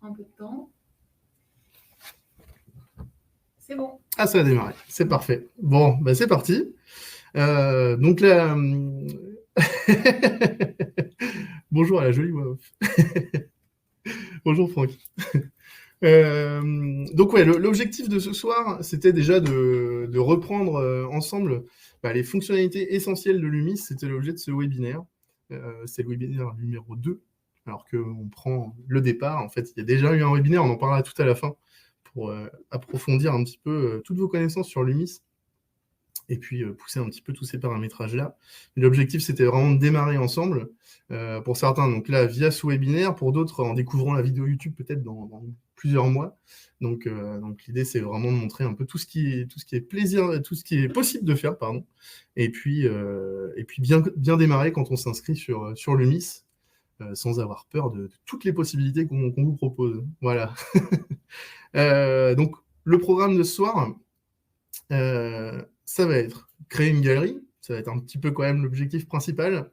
un peu de temps. C'est bon. Ah, ça a démarré, c'est parfait. Bon, bah c'est parti. Donc là, bonjour à la jolie voix off. Bonjour Franck. Donc ouais, l'objectif de ce soir, c'était déjà de reprendre ensemble les fonctionnalités essentielles de Lumis. C'était l'objet de ce webinaire. C'est le webinaire numéro 2, alors qu'on prend le départ. En fait, il y a déjà eu un webinaire, on en parlera tout à la fin, pour approfondir un petit peu toutes vos connaissances sur Lumis et puis pousser un petit peu tous ces paramétrages-là. L'objectif, c'était vraiment de démarrer ensemble. Pour certains, donc là, via ce webinaire, pour d'autres, en découvrant la vidéo YouTube peut-être dans plusieurs mois. Donc l'idée, c'est vraiment de montrer un peu tout ce qui est plaisir, tout ce qui est possible de faire, pardon. Et puis bien démarrer quand on s'inscrit sur Lumis, sans avoir peur de toutes les possibilités qu'on vous propose. Voilà. Donc, le programme de ce soir, ça va être créer une galerie, ça va être un petit peu quand même l'objectif principal.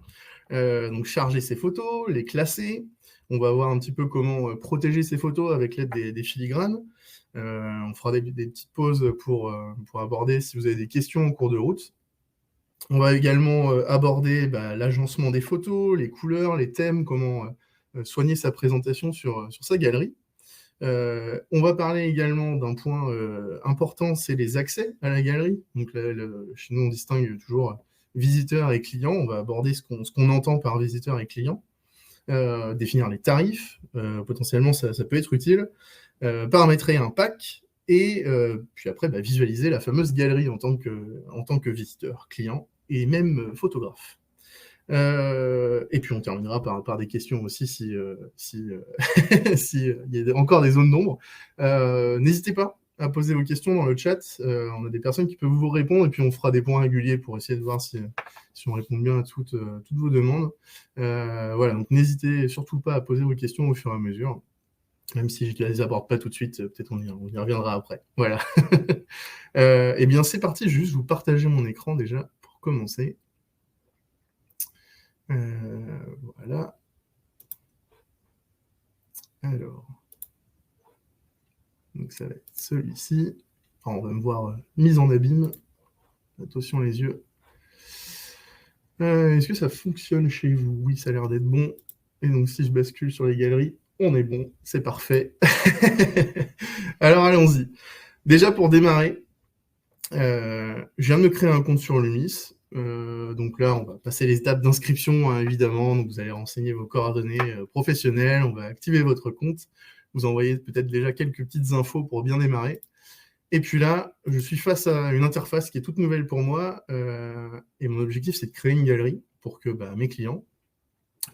Donc charger ces photos, les classer. On va voir un petit peu comment protéger ces photos avec l'aide des filigranes. On fera des petites pauses pour aborder si vous avez des questions en cours de route. On va également aborder l'agencement des photos, les couleurs, les thèmes, comment soigner sa présentation sur sa galerie. On va parler également d'un point important, c'est les accès à la galerie. Donc chez nous, on distingue toujours visiteurs et clients. On va aborder ce qu'on entend par visiteur et client, définir les tarifs, potentiellement ça peut être utile, paramétrer un pack, et puis après visualiser la fameuse galerie en tant que visiteur, client et même photographe. Et puis on terminera par des questions aussi si il y a encore des zones d'ombre. N'hésitez pas à poser vos questions dans le chat. On a des personnes qui peuvent vous répondre et puis on fera des points réguliers pour essayer de voir si on répond bien à toutes vos demandes. Voilà, donc n'hésitez surtout pas à poser vos questions au fur et à mesure. Même si je ne les aborde pas tout de suite, peut-être on y reviendra après. Voilà. Eh bien, c'est parti. Je vais juste vous partager mon écran déjà pour commencer. Voilà. Alors. Donc ça va être celui-ci. On va me voir mise en abîme. Attention les yeux. Est-ce que ça fonctionne chez vous? Oui, ça a l'air d'être bon. Et donc si je bascule sur les galeries, on est bon. C'est parfait. Alors allons-y. Déjà pour démarrer, je viens de me créer un compte sur Lumis. Donc là, on va passer les étapes d'inscription, hein, évidemment. Donc vous allez renseigner vos coordonnées professionnelles. On va activer votre compte. Vous envoyez peut-être déjà quelques petites infos pour bien démarrer. Et puis là, je suis face à une interface qui est toute nouvelle pour moi. Et mon objectif, c'est de créer une galerie pour que mes clients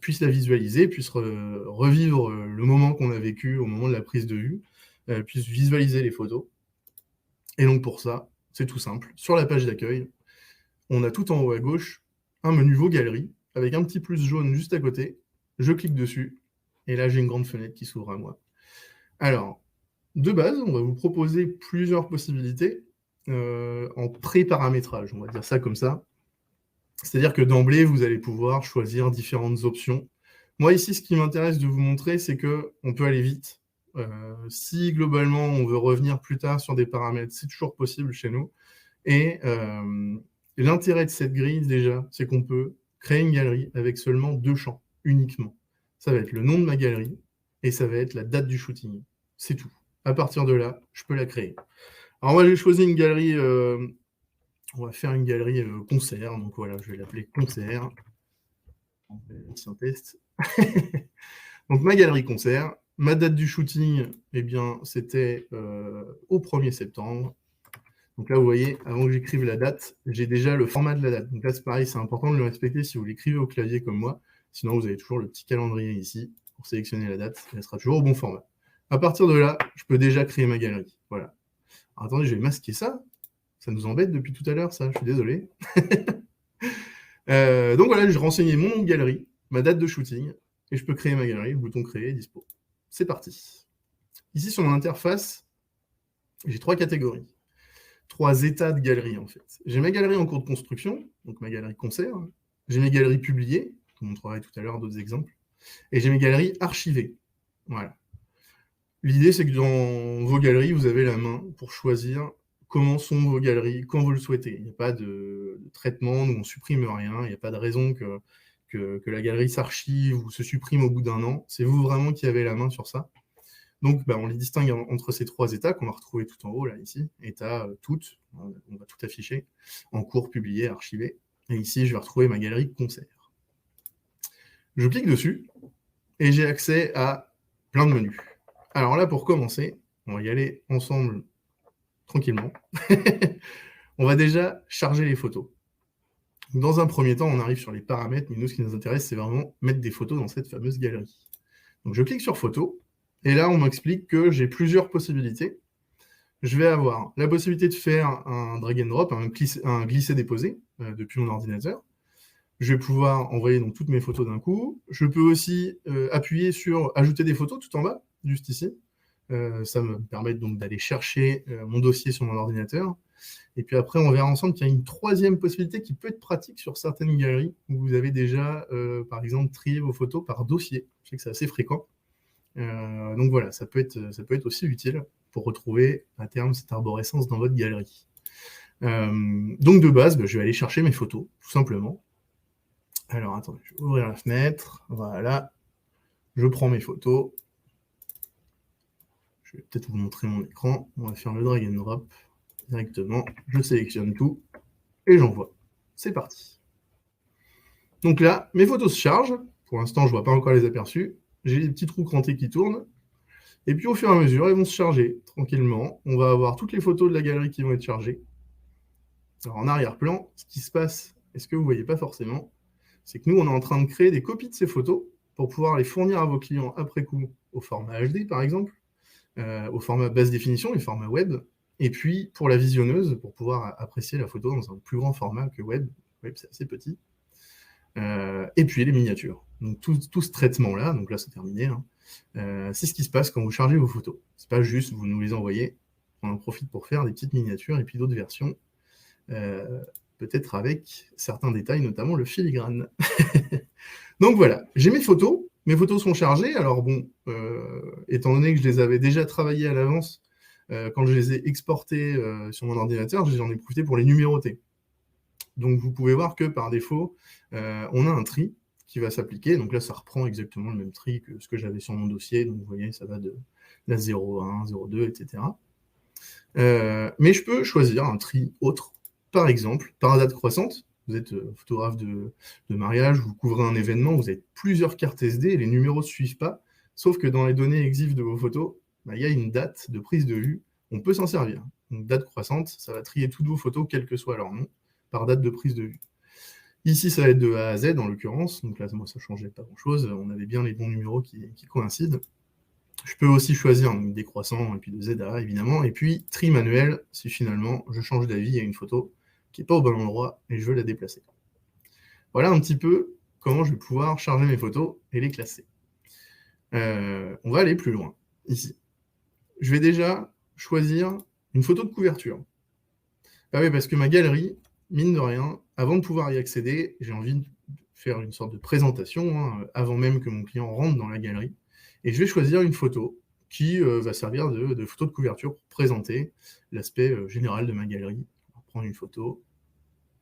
puissent la visualiser, puissent revivre le moment qu'on a vécu au moment de la prise de vue, puissent visualiser les photos. Et donc pour ça, c'est tout simple. Sur la page d'accueil, on a tout en haut à gauche un menu Vos galeries avec un petit plus jaune juste à côté. Je clique dessus et là, j'ai une grande fenêtre qui s'ouvre à moi. Alors, de base, on va vous proposer plusieurs possibilités en pré-paramétrage, on va dire ça comme ça. C'est-à-dire que d'emblée, vous allez pouvoir choisir différentes options. Moi, ici, ce qui m'intéresse de vous montrer, c'est qu'on peut aller vite. Si, globalement, on veut revenir plus tard sur des paramètres, c'est toujours possible chez nous. Et l'intérêt de cette grille, déjà, c'est qu'on peut créer une galerie avec seulement 2 champs, uniquement. Ça va être le nom de ma galerie et ça va être la date du shooting. C'est tout. À partir de là, je peux la créer. Alors moi, j'ai choisi une galerie, on va faire une galerie concert, donc voilà, je vais l'appeler concert. On fait un petit test. Donc ma galerie concert, ma date du shooting, eh bien, c'était au 1er septembre. Donc là, vous voyez, avant que j'écrive la date, j'ai déjà le format de la date. Donc là, c'est pareil, c'est important de le respecter si vous l'écrivez au clavier comme moi. Sinon, vous avez toujours le petit calendrier ici pour sélectionner la date. Elle sera toujours au bon format. À partir de là, je peux déjà créer ma galerie. Voilà. Alors, attendez, je vais masquer ça. Ça nous embête depuis tout à l'heure, ça. Je suis désolé. Donc voilà, je renseignais mon nom de galerie, ma date de shooting, et je peux créer ma galerie. Le bouton créer, dispo. C'est parti. Ici, sur mon interface, j'ai 3 catégories. 3 états de galerie, en fait. J'ai ma galerie en cours de construction, donc ma galerie concert. J'ai mes galeries publiées, je vous montrerai tout à l'heure d'autres exemples. Et j'ai mes galeries archivées. Voilà. L'idée, c'est que dans vos galeries, vous avez la main pour choisir comment sont vos galeries, quand vous le souhaitez. Il n'y a pas de traitement, nous on supprime rien, il n'y a pas de raison que la galerie s'archive ou se supprime au bout d'un an. C'est vous vraiment qui avez la main sur ça. Donc, on les distingue entre ces 3 états qu'on va retrouver tout en haut, là, ici. État toutes, on va tout afficher, en cours, publié, archivé. Et ici, je vais retrouver ma galerie concert. Je clique dessus, et j'ai accès à plein de menus. Alors là, pour commencer, on va y aller ensemble tranquillement. On va déjà charger les photos. Dans un premier temps, on arrive sur les paramètres, mais nous, ce qui nous intéresse, c'est vraiment mettre des photos dans cette fameuse galerie. Donc je clique sur photos, et là, on m'explique que j'ai plusieurs possibilités. Je vais avoir la possibilité de faire un drag and drop, un glisser-déposer depuis mon ordinateur. Je vais pouvoir envoyer donc toutes mes photos d'un coup. Je peux aussi appuyer sur « Ajouter des photos » tout en bas, juste ici. Ça me permet donc d'aller chercher mon dossier sur mon ordinateur. Et puis après, on verra ensemble qu'il y a une troisième possibilité qui peut être pratique sur certaines galeries où vous avez déjà, par exemple, trié vos photos par dossier. Je sais que c'est assez fréquent. Donc voilà, ça peut être aussi utile pour retrouver à terme cette arborescence dans votre galerie. Donc de base, je vais aller chercher mes photos, tout simplement. Alors attendez, je vais ouvrir la fenêtre, voilà, je prends mes photos. Je vais peut-être vous montrer mon écran, on va faire le drag and drop directement, je sélectionne tout et j'envoie. C'est parti. Donc là, mes photos se chargent, pour l'instant je ne vois pas encore les aperçus, j'ai des petits trous crantés qui tournent, et puis au fur et à mesure, elles vont se charger tranquillement. On va avoir toutes les photos de la galerie qui vont être chargées. Alors en arrière-plan, ce qui se passe, et ce que vous ne voyez pas forcément, c'est que nous, on est en train de créer des copies de ces photos pour pouvoir les fournir à vos clients après coup au format HD, par exemple, au format basse définition, les formats web, et puis pour la visionneuse, pour pouvoir apprécier la photo dans un plus grand format que web. Web, c'est assez petit. Et puis les miniatures. Donc tout ce traitement-là, donc là c'est terminé, hein, c'est ce qui se passe quand vous chargez vos photos. C'est pas juste vous nous les envoyez, on en profite pour faire des petites miniatures et puis d'autres versions, peut-être avec certains détails, notamment le filigrane. Donc voilà, j'ai mes photos sont chargées, alors bon, étant donné que je les avais déjà travaillées à l'avance, quand je les ai exportées sur mon ordinateur, j'en ai profité pour les numéroter. Donc vous pouvez voir que par défaut, on a un tri qui va s'appliquer. Donc là, ça reprend exactement le même tri que ce que j'avais sur mon dossier. Donc vous voyez, ça va de la 01, 02, etc. Mais je peux choisir un tri autre. Par exemple, par date croissante. Vous êtes photographe de mariage, vous couvrez un événement, vous avez plusieurs cartes SD et les numéros ne suivent pas. Sauf que dans les données EXIF de vos photos, il y a une date de prise de vue. On peut s'en servir. Donc date croissante, ça va trier toutes vos photos, quel que soit leur nom, par date de prise de vue. Ici, ça va être de A à Z, en l'occurrence. Donc là, moi, ça ne changeait pas grand-chose. On avait bien les bons numéros qui coïncident. Je peux aussi choisir donc, décroissant et puis de Z à A, évidemment. Et puis, tri manuel, si finalement, je change d'avis, il y a une photo qui n'est pas au bon endroit et je veux la déplacer. Voilà un petit peu comment je vais pouvoir charger mes photos et les classer. On va aller plus loin, ici. Je vais déjà choisir une photo de couverture. Ah oui, parce que ma galerie, mine de rien, avant de pouvoir y accéder, j'ai envie de faire une sorte de présentation, avant même que mon client rentre dans la galerie. Et je vais choisir une photo qui va servir de photo de couverture pour présenter l'aspect général de ma galerie. On va prendre une photo,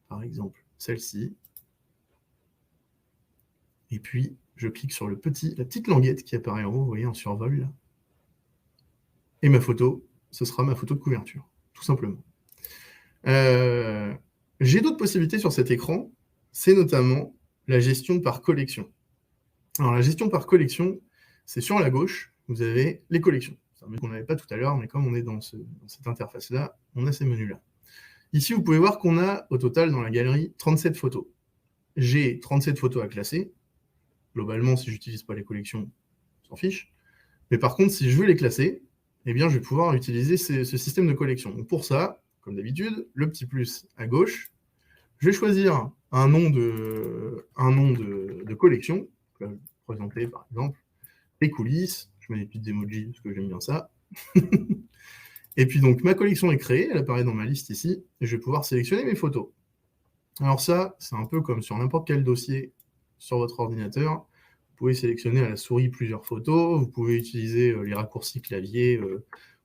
par exemple celle-ci. Et puis, je clique sur la petite languette qui apparaît en haut, vous voyez, en survol. Là. Et ma photo, ce sera ma photo de couverture, tout simplement. J'ai d'autres possibilités sur cet écran, c'est notamment la gestion par collection. Alors la gestion par collection, c'est sur la gauche, vous avez les collections. C'est un menu qu'on n'avait pas tout à l'heure, mais comme on est dans cette interface-là, on a ces menus-là. Ici, vous pouvez voir qu'on a au total dans la galerie 37 photos. J'ai 37 photos à classer. Globalement, si je n'utilise pas les collections, on s'en fiche. Mais par contre, si je veux les classer, eh bien, je vais pouvoir utiliser ce système de collection. Donc pour ça, comme d'habitude, le petit plus à gauche, je vais choisir un nom de collection. Je vais présenter par exemple les coulisses. Je mets des petites emojis parce que j'aime bien ça. Et puis donc ma collection est créée, elle apparaît dans ma liste ici, et je vais pouvoir sélectionner mes photos. Alors ça, c'est un peu comme sur n'importe quel dossier sur votre ordinateur. Vous pouvez sélectionner à la souris plusieurs photos, vous pouvez utiliser les raccourcis clavier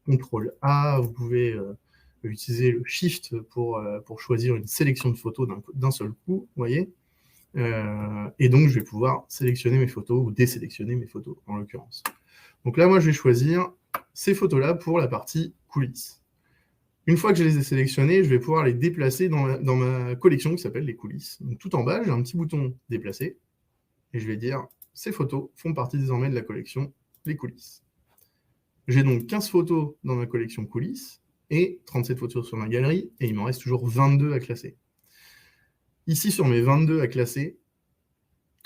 CTRL-A, vous pouvez utiliser le Shift pour choisir une sélection de photos d'un seul coup, vous voyez. Et donc, je vais pouvoir sélectionner mes photos ou désélectionner mes photos, en l'occurrence. Donc là, moi, je vais choisir ces photos-là pour la partie coulisses. Une fois que je les ai sélectionnées, je vais pouvoir les déplacer dans ma collection qui s'appelle les coulisses. Donc, tout en bas, j'ai un petit bouton « Déplacer » et je vais dire « Ces photos font partie désormais de la collection les coulisses ». J'ai donc 15 photos dans ma collection coulisses et 37 photos sur ma galerie, et il m'en reste toujours 22 à classer. Ici, sur mes 22 à classer,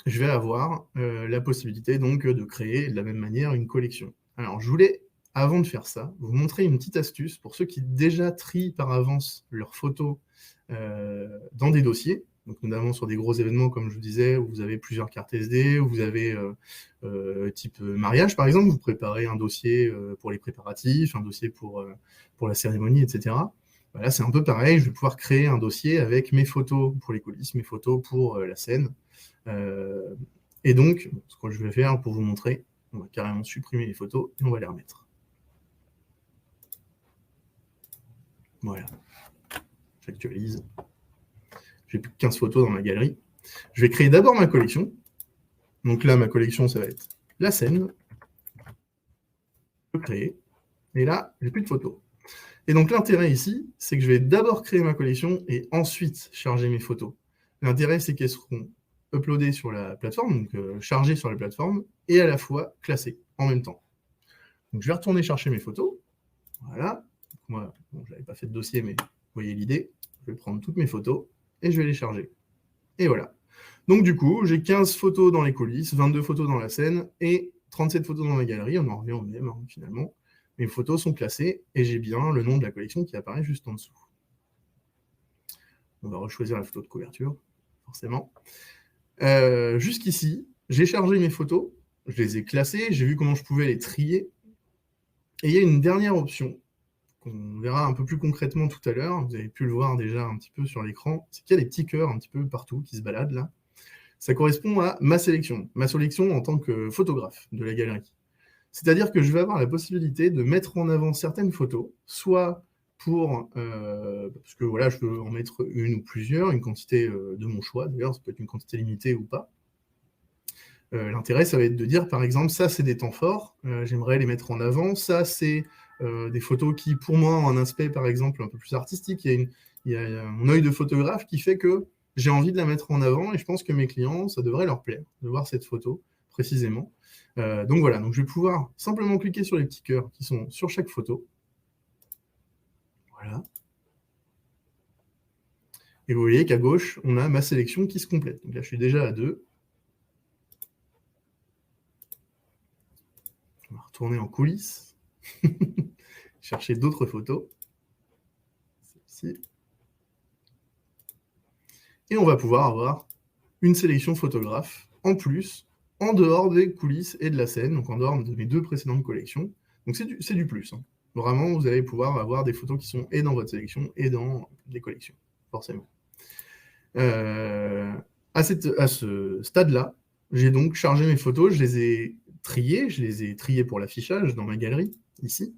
je vais avoir la possibilité donc de créer de la même manière une collection. Alors, je voulais, avant de faire ça, vous montrer une petite astuce pour ceux qui déjà trient par avance leurs photos dans des dossiers, donc notamment sur des gros événements, comme je vous disais, où vous avez plusieurs cartes SD, où vous avez type mariage, par exemple, vous préparez un dossier pour les préparatifs, un dossier pour la cérémonie, etc. Là, c'est un peu pareil, je vais pouvoir créer un dossier avec mes photos pour les coulisses, mes photos pour la scène. Et donc, ce que je vais faire pour vous montrer, on va carrément supprimer les photos et on va les remettre. Voilà. J'actualise. J'ai plus que 15 photos dans ma galerie. Je vais créer d'abord ma collection. Donc là, ma collection, ça va être la scène. Je vais créer. Et là, j'ai plus de photos. Et donc l'intérêt ici, c'est que je vais d'abord créer ma collection et ensuite charger mes photos. L'intérêt, c'est qu'elles seront uploadées sur la plateforme, donc chargées sur la plateforme, et à la fois classées en même temps. Donc je vais retourner chercher mes photos. Voilà. Moi, bon, je n'avais pas fait de dossier, mais vous voyez l'idée. Je vais prendre toutes mes photos et je vais les charger. Et voilà. Donc du coup, j'ai 15 photos dans les coulisses, 22 photos dans la scène et 37 photos dans ma galerie. On en revient au même, hein, finalement. Mes photos sont classées et j'ai bien le nom de la collection qui apparaît juste en dessous. On va rechoisir la photo de couverture, forcément. Jusqu'ici, j'ai chargé mes photos, je les ai classées, j'ai vu comment je pouvais les trier. Et il y a une dernière option qu'on verra un peu plus concrètement tout à l'heure. Vous avez pu le voir déjà un petit peu sur l'écran. C'est qu'il y a des petits cœurs un petit peu partout qui se baladent là. Ça correspond à ma sélection en tant que photographe de la galerie. C'est-à-dire que je vais avoir la possibilité de mettre en avant certaines photos, soit pour, parce que voilà, je peux en mettre une ou plusieurs, une quantité de mon choix, d'ailleurs, ça peut être une quantité limitée ou pas. L'intérêt, ça va être de dire, par exemple, ça, c'est des temps forts, j'aimerais les mettre en avant, ça, c'est des photos qui, pour moi, ont un aspect, par exemple, un peu plus artistique, il y a mon œil de photographe qui fait que j'ai envie de la mettre en avant, et je pense que mes clients, ça devrait leur plaire de voir cette photo, précisément. Donc voilà, donc je vais pouvoir simplement cliquer sur les petits cœurs qui sont sur chaque photo. Voilà. Et vous voyez qu'à gauche, on a ma sélection qui se complète. Donc là, je suis déjà à 2. On va retourner en coulisses. Chercher d'autres photos. Celle-ci. Et on va pouvoir avoir une sélection photographe en plus, en dehors des coulisses et de la scène, donc en dehors de mes 2 précédentes collections. Donc c'est du plus. Hein. Vraiment, vous allez pouvoir avoir des photos qui sont et dans votre sélection et dans les collections, forcément. À ce stade-là, j'ai donc chargé mes photos, je les ai triées pour l'affichage dans ma galerie, ici,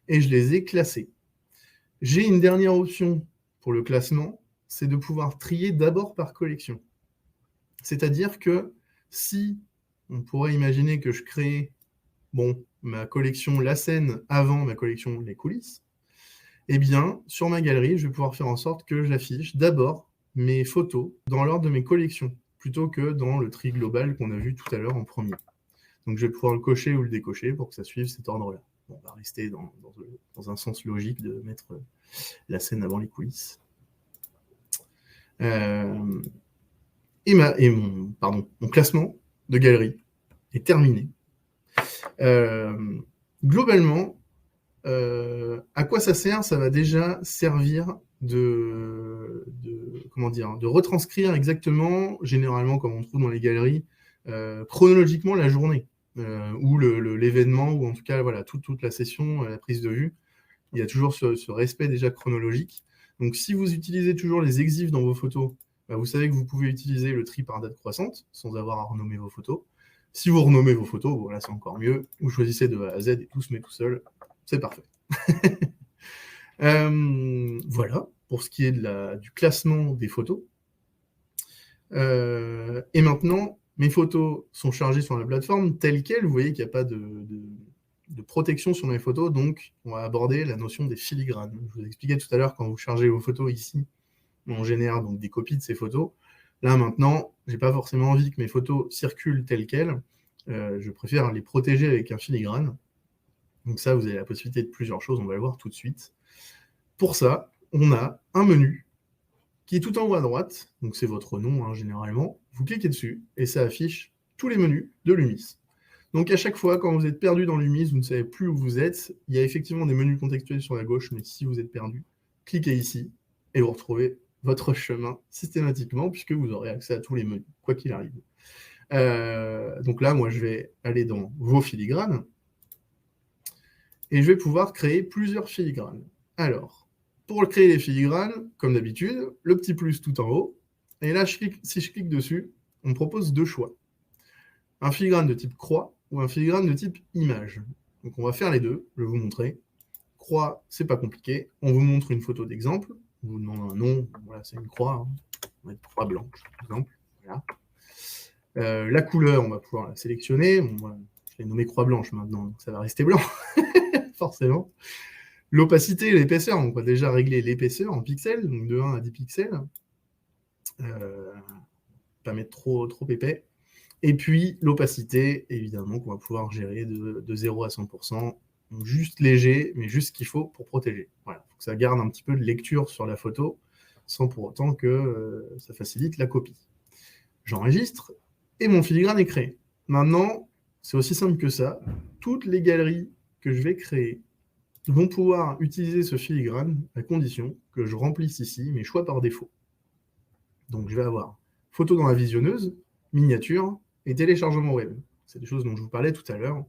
et je les ai classées. J'ai une dernière option pour le classement, c'est de pouvoir trier d'abord par collection. C'est-à-dire que si on pourrait imaginer que je crée ma collection La Scène avant ma collection Les Coulisses, eh bien, sur ma galerie, je vais pouvoir faire en sorte que j'affiche d'abord mes photos dans l'ordre de mes collections, plutôt que dans le tri global qu'on a vu tout à l'heure en premier. Donc, je vais pouvoir le cocher ou le décocher pour que ça suive cet ordre-là. Bon, on va rester dans un sens logique de mettre la scène avant les coulisses. Mon classement de galerie est terminé. Globalement, à quoi ça sert? Ça va déjà servir de retranscrire exactement, généralement comme on trouve dans les galeries, chronologiquement la journée, ou l'événement, ou en tout cas voilà, toute la session, la prise de vue. Il y a toujours ce respect déjà chronologique. Donc si vous utilisez toujours les exifs dans vos photos, vous savez que vous pouvez utiliser le tri par date croissante, sans avoir à renommer vos photos. Si vous renommez vos photos, voilà, c'est encore mieux. Vous choisissez de A à Z et tout se met tout seul. C'est parfait. Voilà, pour ce qui est du classement des photos. Et maintenant, mes photos sont chargées sur la plateforme telles quelles. Vous voyez qu'il n'y a pas de protection sur mes photos, donc on va aborder la notion des filigranes. Je vous expliquais tout à l'heure, quand vous chargez vos photos ici, on génère donc des copies de ces photos. Là, maintenant, je n'ai pas forcément envie que mes photos circulent telles quelles. Je préfère les protéger avec un filigrane. Donc ça, vous avez la possibilité de plusieurs choses, on va le voir tout de suite. Pour ça, on a un menu qui est tout en haut à droite, donc c'est votre nom hein, généralement. Vous cliquez dessus et ça affiche tous les menus de l'UMIS. Donc à chaque fois, quand vous êtes perdu dans l'UMIS, vous ne savez plus où vous êtes, il y a effectivement des menus contextuels sur la gauche, mais si vous êtes perdu, cliquez ici et vous retrouvez votre chemin systématiquement, puisque vous aurez accès à tous les menus, quoi qu'il arrive. Donc là, moi, je vais aller dans vos filigranes et je vais pouvoir créer plusieurs filigranes. Alors, pour créer les filigranes, comme d'habitude, le petit plus tout en haut, et là, si je clique dessus, on me propose deux choix. Un filigrane de type croix ou un filigrane de type image. Donc on va faire les deux, je vais vous montrer. Croix, c'est pas compliqué, on vous montre une photo d'exemple, on vous demande un nom, voilà, c'est une croix, hein. On va mettre croix blanche, par exemple. Voilà. La couleur, on va pouvoir la sélectionner. Bon, voilà, je l'ai nommé croix blanche maintenant, donc ça va rester blanc, forcément. L'opacité et l'épaisseur, on va déjà régler l'épaisseur en pixels, donc de 1 à 10 pixels. Pas mettre trop épais. Et puis l'opacité, évidemment, qu'on va pouvoir gérer de 0 à 100%, donc juste léger, mais juste ce qu'il faut pour protéger. Voilà, il faut que ça garde un petit peu de lecture sur la photo, sans pour autant que ça facilite la copie. J'enregistre, et mon filigrane est créé. Maintenant, c'est aussi simple que ça. Toutes les galeries que je vais créer vont pouvoir utiliser ce filigrane à condition que je remplisse ici mes choix par défaut. Donc je vais avoir photo dans la visionneuse, miniature et téléchargement web. C'est des choses dont je vous parlais tout à l'heure.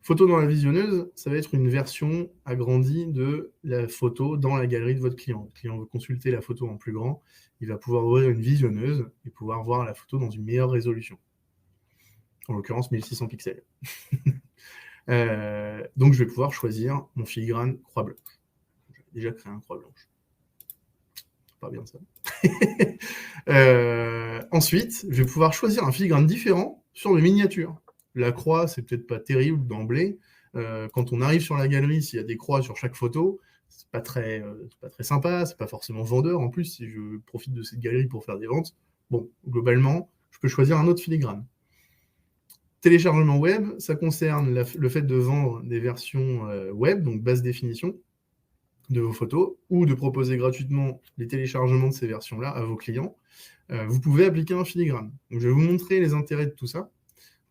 Photo dans la visionneuse, ça va être une version agrandie de la photo dans la galerie de votre client. Le client veut consulter la photo en plus grand, il va pouvoir ouvrir une visionneuse et pouvoir voir la photo dans une meilleure résolution. En l'occurrence, 1600 pixels. Donc, je vais pouvoir choisir mon filigrane croix blanche. J'ai déjà créé un croix blanche. Pas bien ça. Ensuite, je vais pouvoir choisir un filigrane différent sur le miniature. La croix, c'est peut-être pas terrible d'emblée. Quand on arrive sur la galerie, s'il y a des croix sur chaque photo, c'est pas très sympa, c'est pas forcément vendeur. En plus, si je profite de cette galerie pour faire des ventes, bon, globalement, je peux choisir un autre filigrane. Téléchargement web, ça concerne le fait de vendre des versions web, donc basse définition, de vos photos, ou de proposer gratuitement les téléchargements de ces versions-là à vos clients. Vous pouvez appliquer un filigrane. Donc, je vais vous montrer les intérêts de tout ça.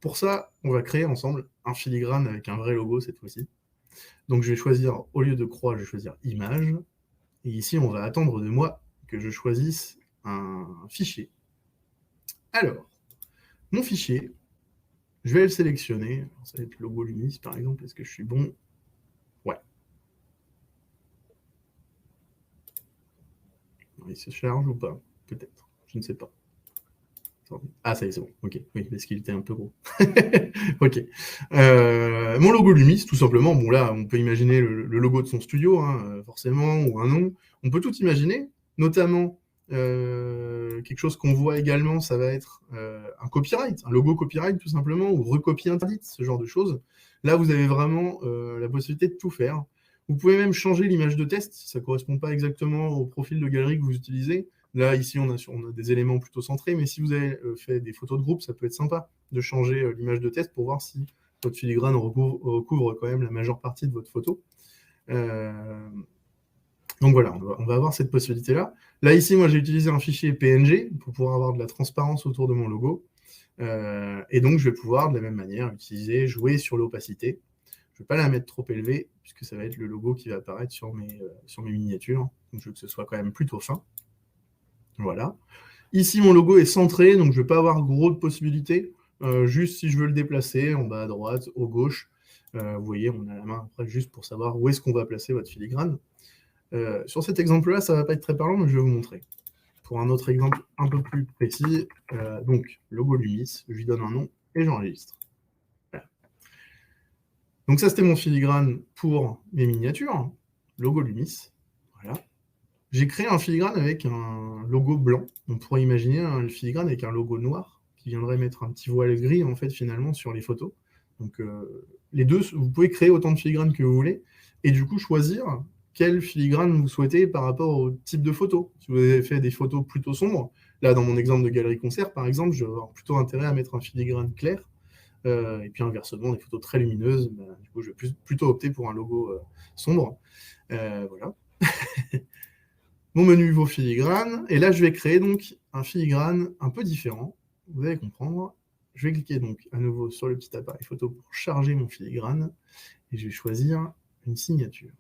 Pour ça, on va créer ensemble un filigrane avec un vrai logo cette fois-ci. Donc, je vais choisir, au lieu de croix, je vais choisir image. Et ici, on va attendre de moi que je choisisse un fichier. Alors, mon fichier, je vais le sélectionner. Alors, ça va être logo Lumis, par exemple. Est-ce que je suis bon? Ouais. Il se charge ou pas? Peut-être. Je ne sais pas. Ah, ça y est, c'est bon. Ok. Oui, parce qu'il était un peu gros. Ok. Mon logo Lumis, tout simplement. Bon, là, on peut imaginer le logo de son studio, hein, forcément, ou un nom. On peut tout imaginer, notamment quelque chose qu'on voit également, ça va être un copyright, un logo copyright, tout simplement, ou recopie interdite, ce genre de choses. Là, vous avez vraiment la possibilité de tout faire. Vous pouvez même changer l'image de test si ça ne correspond pas exactement au profil de galerie que vous utilisez. Là, ici, on a des éléments plutôt centrés, mais si vous avez fait des photos de groupe, ça peut être sympa de changer l'image de test pour voir si votre filigrane recouvre quand même la majeure partie de votre photo. Donc voilà, on va avoir cette possibilité-là. Là, ici, moi, j'ai utilisé un fichier PNG pour pouvoir avoir de la transparence autour de mon logo. Et donc, je vais pouvoir, de la même manière, jouer sur l'opacité. Je ne vais pas la mettre trop élevée, puisque ça va être le logo qui va apparaître sur mes miniatures. Donc, je veux que ce soit quand même plutôt fin. Voilà. Ici, mon logo est centré, donc je ne vais pas avoir gros de possibilités. Juste si je veux le déplacer, en bas à droite, au gauche. Vous voyez, on a la main après juste pour savoir où est-ce qu'on va placer votre filigrane. Sur cet exemple-là, ça ne va pas être très parlant, mais je vais vous montrer. Pour un autre exemple un peu plus précis, donc logo Lumis, je lui donne un nom, et j'enregistre. Voilà. Donc ça, c'était mon filigrane pour mes miniatures, logo Lumis. Voilà. J'ai créé un filigrane avec un logo blanc. On pourrait imaginer un filigrane avec un logo noir qui viendrait mettre un petit voile gris, en fait, finalement, sur les photos. Donc, les deux, vous pouvez créer autant de filigranes que vous voulez, et du coup, choisir quel filigrane vous souhaitez par rapport au type de photo. Si vous avez fait des photos plutôt sombres, là, dans mon exemple de galerie concert, par exemple, je vais avoir plutôt intérêt à mettre un filigrane clair, et puis inversement, des photos très lumineuses, bah, du coup, je vais plutôt opter pour un logo sombre. Voilà. Mon menu vaut filigrane, et là, je vais créer donc un filigrane un peu différent. Vous allez comprendre. Je vais cliquer donc à nouveau sur le petit appareil photo pour charger mon filigrane, et je vais choisir une signature.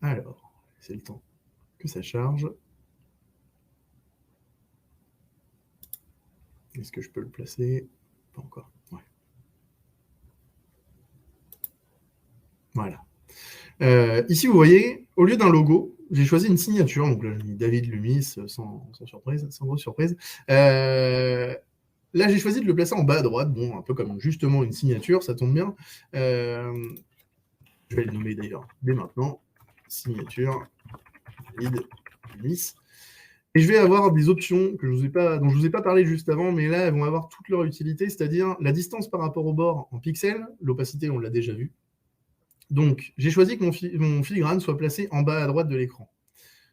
Alors, c'est le temps que ça charge. Est-ce que je peux le placer? Pas encore. Ouais. Voilà. Ici, vous voyez, au lieu d'un logo, j'ai choisi une signature. Donc là, j'ai mis David Lumis, sans surprise, sans grosse surprise. Là, j'ai choisi de le placer en bas à droite. Bon, un peu comme justement une signature, ça tombe bien. Je vais le nommer d'ailleurs dès maintenant. Signature David Lumis. Et je vais avoir des options dont je ne vous ai pas parlé juste avant, mais là, elles vont avoir toute leur utilité, c'est-à-dire la distance par rapport au bord en pixels. L'opacité, on l'a déjà vu. Donc, j'ai choisi que mon filigrane soit placé en bas à droite de l'écran.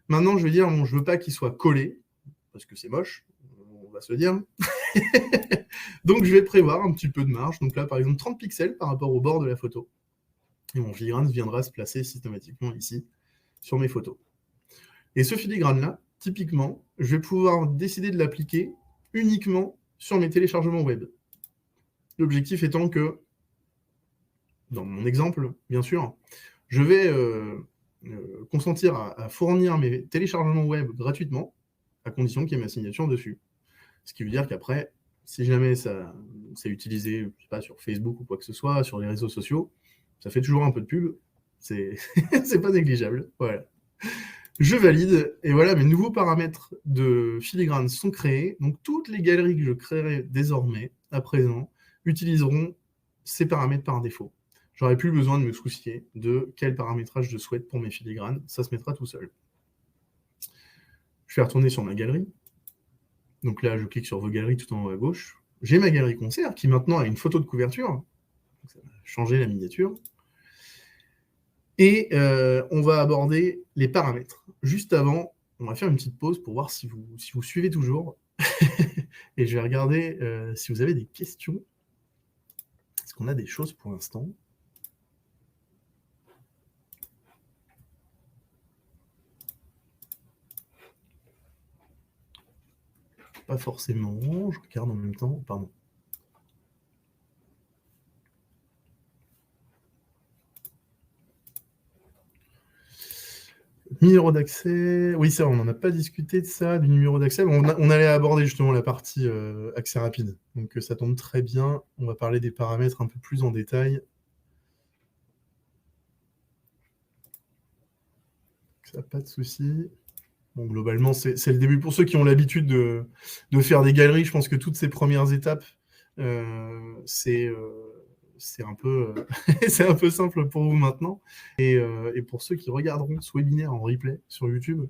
Maintenant, je vais dire, bon, je ne veux pas qu'il soit collé, parce que c'est moche, on va se le dire. Donc, je vais prévoir un petit peu de marge. Donc là, par exemple, 30 pixels par rapport au bord de la photo. Et mon filigrane viendra se placer systématiquement ici, sur mes photos. Et ce filigrane-là, typiquement, je vais pouvoir décider de l'appliquer uniquement sur mes téléchargements web. L'objectif étant que, dans mon exemple, bien sûr, je vais consentir à fournir mes téléchargements web gratuitement, à condition qu'il y ait ma signature dessus. Ce qui veut dire qu'après, si jamais c'est utilisé, je sais pas, sur Facebook ou quoi que ce soit, sur les réseaux sociaux, ça fait toujours un peu de pub. C'est pas négligeable. Voilà. Je valide, et voilà, mes nouveaux paramètres de filigrane sont créés. Donc, toutes les galeries que je créerai désormais, à présent, utiliseront ces paramètres par défaut. J'aurai plus besoin de me soucier de quel paramétrage je souhaite pour mes filigranes. Ça se mettra tout seul. Je vais retourner sur ma galerie. Donc là, je clique sur vos galeries tout en haut à gauche. J'ai ma galerie concert qui maintenant a une photo de couverture. Donc, ça va changer la miniature. Et on va aborder les paramètres. Juste avant, on va faire une petite pause pour voir si vous suivez toujours. Et je vais regarder si vous avez des questions. Est-ce qu'on a des choses pour l'instant? Pas forcément. Je regarde en même temps. Pardon. Numéro d'accès, oui, ça, on n'en a pas discuté de ça, du numéro d'accès. On allait aborder justement la partie accès rapide. Donc ça tombe très bien. On va parler des paramètres un peu plus en détail. Ça, pas de souci. Bon, globalement, c'est le début. Pour ceux qui ont l'habitude de faire des galeries, je pense que toutes ces premières étapes, c'est un peu simple pour vous maintenant. Et pour ceux qui regarderont ce webinaire en replay sur YouTube,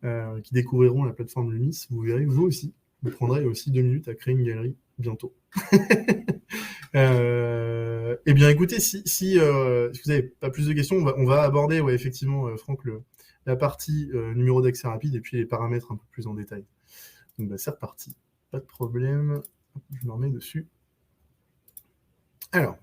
qui découvriront la plateforme Lumis, vous verrez, vous aussi, vous prendrez aussi 2 minutes à créer une galerie bientôt. Eh bien, écoutez, si vous n'avez pas plus de questions, on va aborder, ouais, effectivement, Franck, la partie numéro d'accès rapide et puis les paramètres un peu plus en détail. Donc, bah, c'est reparti. Pas de problème. Je me remets dessus. Alors,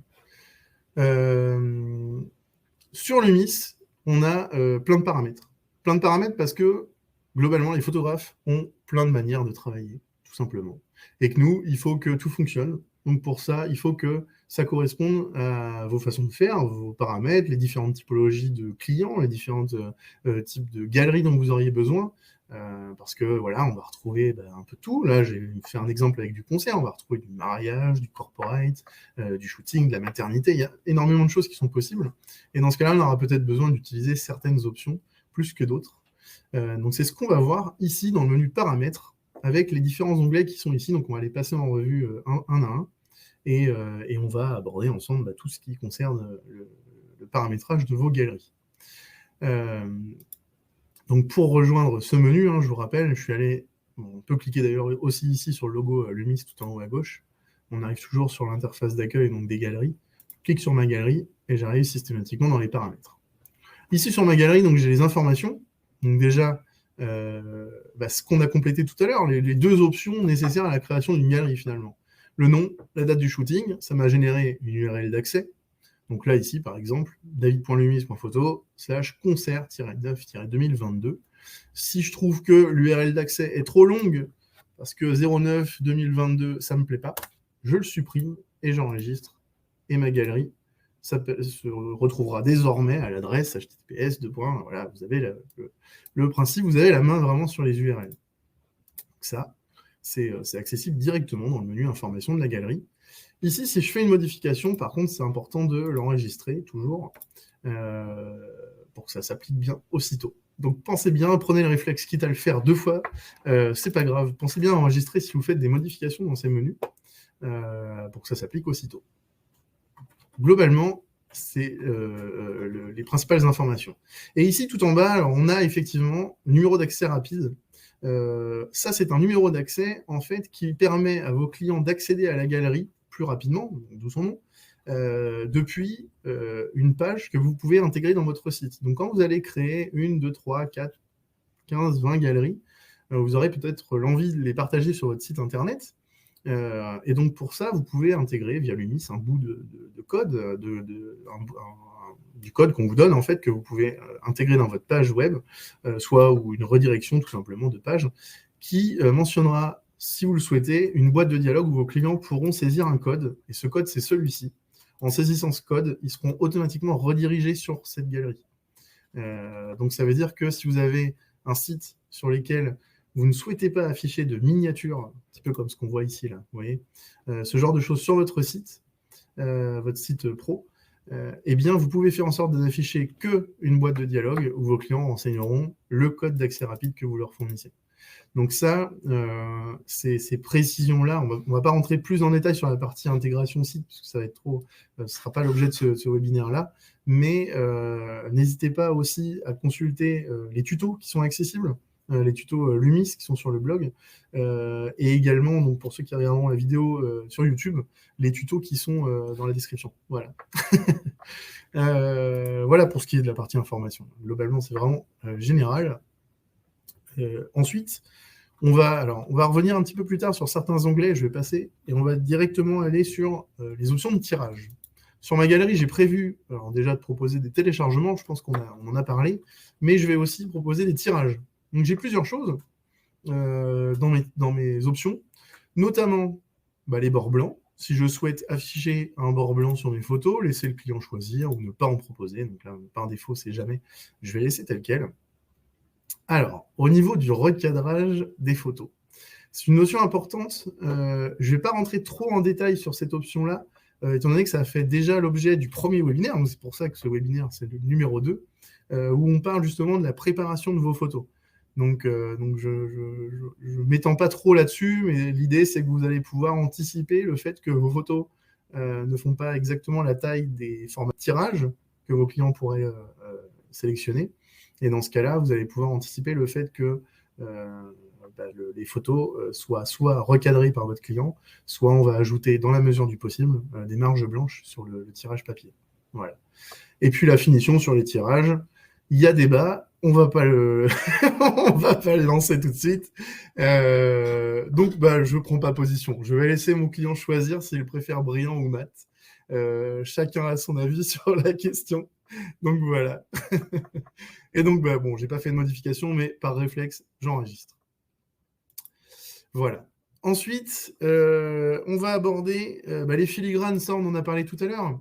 sur Lumis, on a plein de paramètres. Plein de paramètres parce que, globalement, les photographes ont plein de manières de travailler, tout simplement. Et que nous, il faut que tout fonctionne. Donc pour ça, il faut que ça corresponde à vos façons de faire, vos paramètres, les différentes typologies de clients, les différents types de galeries dont vous auriez besoin. Parce que voilà, on va retrouver un peu tout. Là, j'ai fait un exemple avec du concert. On va retrouver du mariage, du corporate, du shooting, de la maternité. Il y a énormément de choses qui sont possibles. Et dans ce cas-là, on aura peut-être besoin d'utiliser certaines options plus que d'autres. Donc c'est ce qu'on va voir ici dans le menu paramètres avec les différents onglets qui sont ici. Donc, on va les passer en revue un à un. Et on va aborder ensemble tout ce qui concerne le paramétrage de vos galeries. Donc, pour rejoindre ce menu, je vous rappelle, je suis allé... on peut cliquer d'ailleurs aussi ici sur le logo Lumis tout en haut à gauche. On arrive toujours sur l'interface d'accueil donc des galeries. Je clique sur ma galerie et j'arrive systématiquement dans les paramètres. Ici sur ma galerie, donc j'ai les informations. Donc déjà, ce qu'on a complété tout à l'heure, les deux options nécessaires à la création d'une galerie finalement. Le nom, la date du shooting, ça m'a généré une URL d'accès. Donc là, ici, par exemple, david.lumis.photo/concert-9-2022. Si je trouve que l'URL d'accès est trop longue, parce que 09-2022, ça ne me plaît pas, je le supprime et j'enregistre. Et ma galerie se retrouvera désormais à l'adresse https : voilà, vous avez le principe, vous avez la main vraiment sur les URL. Donc ça, c'est accessible directement dans le menu information de la galerie. Ici, si je fais une modification, par contre, c'est important de l'enregistrer toujours pour que ça s'applique bien aussitôt. Donc pensez bien, prenez le réflexe, quitte à le faire 2 fois, c'est pas grave. Pensez bien à enregistrer si vous faites des modifications dans ces menus pour que ça s'applique aussitôt. Globalement, c'est les principales informations. Et ici, tout en bas, alors, on a effectivement le numéro d'accès rapide. Ça, c'est un numéro d'accès en fait qui permet à vos clients d'accéder à la galerie plus rapidement, d'où son nom, depuis une page que vous pouvez intégrer dans votre site. Donc, quand vous allez créer 1, 2, 3, 4, 15, 20 galeries, vous aurez peut-être l'envie de les partager sur votre site internet. Et donc, pour ça, vous pouvez intégrer via Lumis un bout de code, du code qu'on vous donne, en fait, que vous pouvez intégrer dans votre page web, ou une redirection, tout simplement, de page, qui mentionnera, si vous le souhaitez, une boîte de dialogue où vos clients pourront saisir un code. Et ce code, c'est celui-ci. En saisissant ce code, ils seront automatiquement redirigés sur cette galerie. Donc, ça veut dire que si vous avez un site sur lequel vous ne souhaitez pas afficher de miniatures, un petit peu comme ce qu'on voit ici, là, vous voyez, ce genre de choses sur votre site pro, eh bien, vous pouvez faire en sorte de n'afficher qu'une boîte de dialogue où vos clients renseigneront le code d'accès rapide que vous leur fournissez. Donc ça, ces précisions-là, on ne va pas rentrer plus en détail sur la partie intégration site, parce que ça va être trop, ce ne sera pas l'objet de ce webinaire-là, mais n'hésitez pas aussi à consulter les tutos qui sont accessibles, les tutos Lumis qui sont sur le blog, et également, donc, pour ceux qui regarderont la vidéo sur YouTube, les tutos qui sont dans la description. Voilà. Voilà pour ce qui est de la partie information. Globalement, c'est vraiment général. Ensuite, on va revenir un petit peu plus tard sur certains onglets, je vais passer, et on va directement aller sur les options de tirage. Sur ma galerie, j'ai prévu déjà de proposer des téléchargements, je pense qu'on en a parlé, mais je vais aussi proposer des tirages. Donc j'ai plusieurs choses dans mes options, notamment les bords blancs. Si je souhaite afficher un bord blanc sur mes photos, laisser le client choisir ou ne pas en proposer. Donc là, par défaut, c'est jamais. Je vais laisser tel quel. Alors, au niveau du recadrage des photos, c'est une notion importante. Je ne vais pas rentrer trop en détail sur cette option-là, étant donné que ça a fait déjà l'objet du premier webinaire. Donc c'est pour ça que ce webinaire, c'est le numéro 2, où on parle justement de la préparation de vos photos. Donc je ne m'étends pas trop là-dessus, mais l'idée, c'est que vous allez pouvoir anticiper le fait que vos photos ne font pas exactement la taille des formats de tirage que vos clients pourraient sélectionner. Et dans ce cas-là, vous allez pouvoir anticiper le fait que les photos soient soit recadrées par votre client, soit on va ajouter, dans la mesure du possible, des marges blanches sur le tirage papier. Voilà. Et puis la finition sur les tirages, il y a débat, on va pas le lancer tout de suite. Donc, je prends pas position. Je vais laisser mon client choisir s'il préfère brillant ou mat. Chacun a son avis sur la question. Donc, voilà. Et donc, bon, j'ai pas fait de modification, mais par réflexe, j'enregistre. Voilà. Ensuite, on va aborder les filigranes. Ça, on en a parlé tout à l'heure.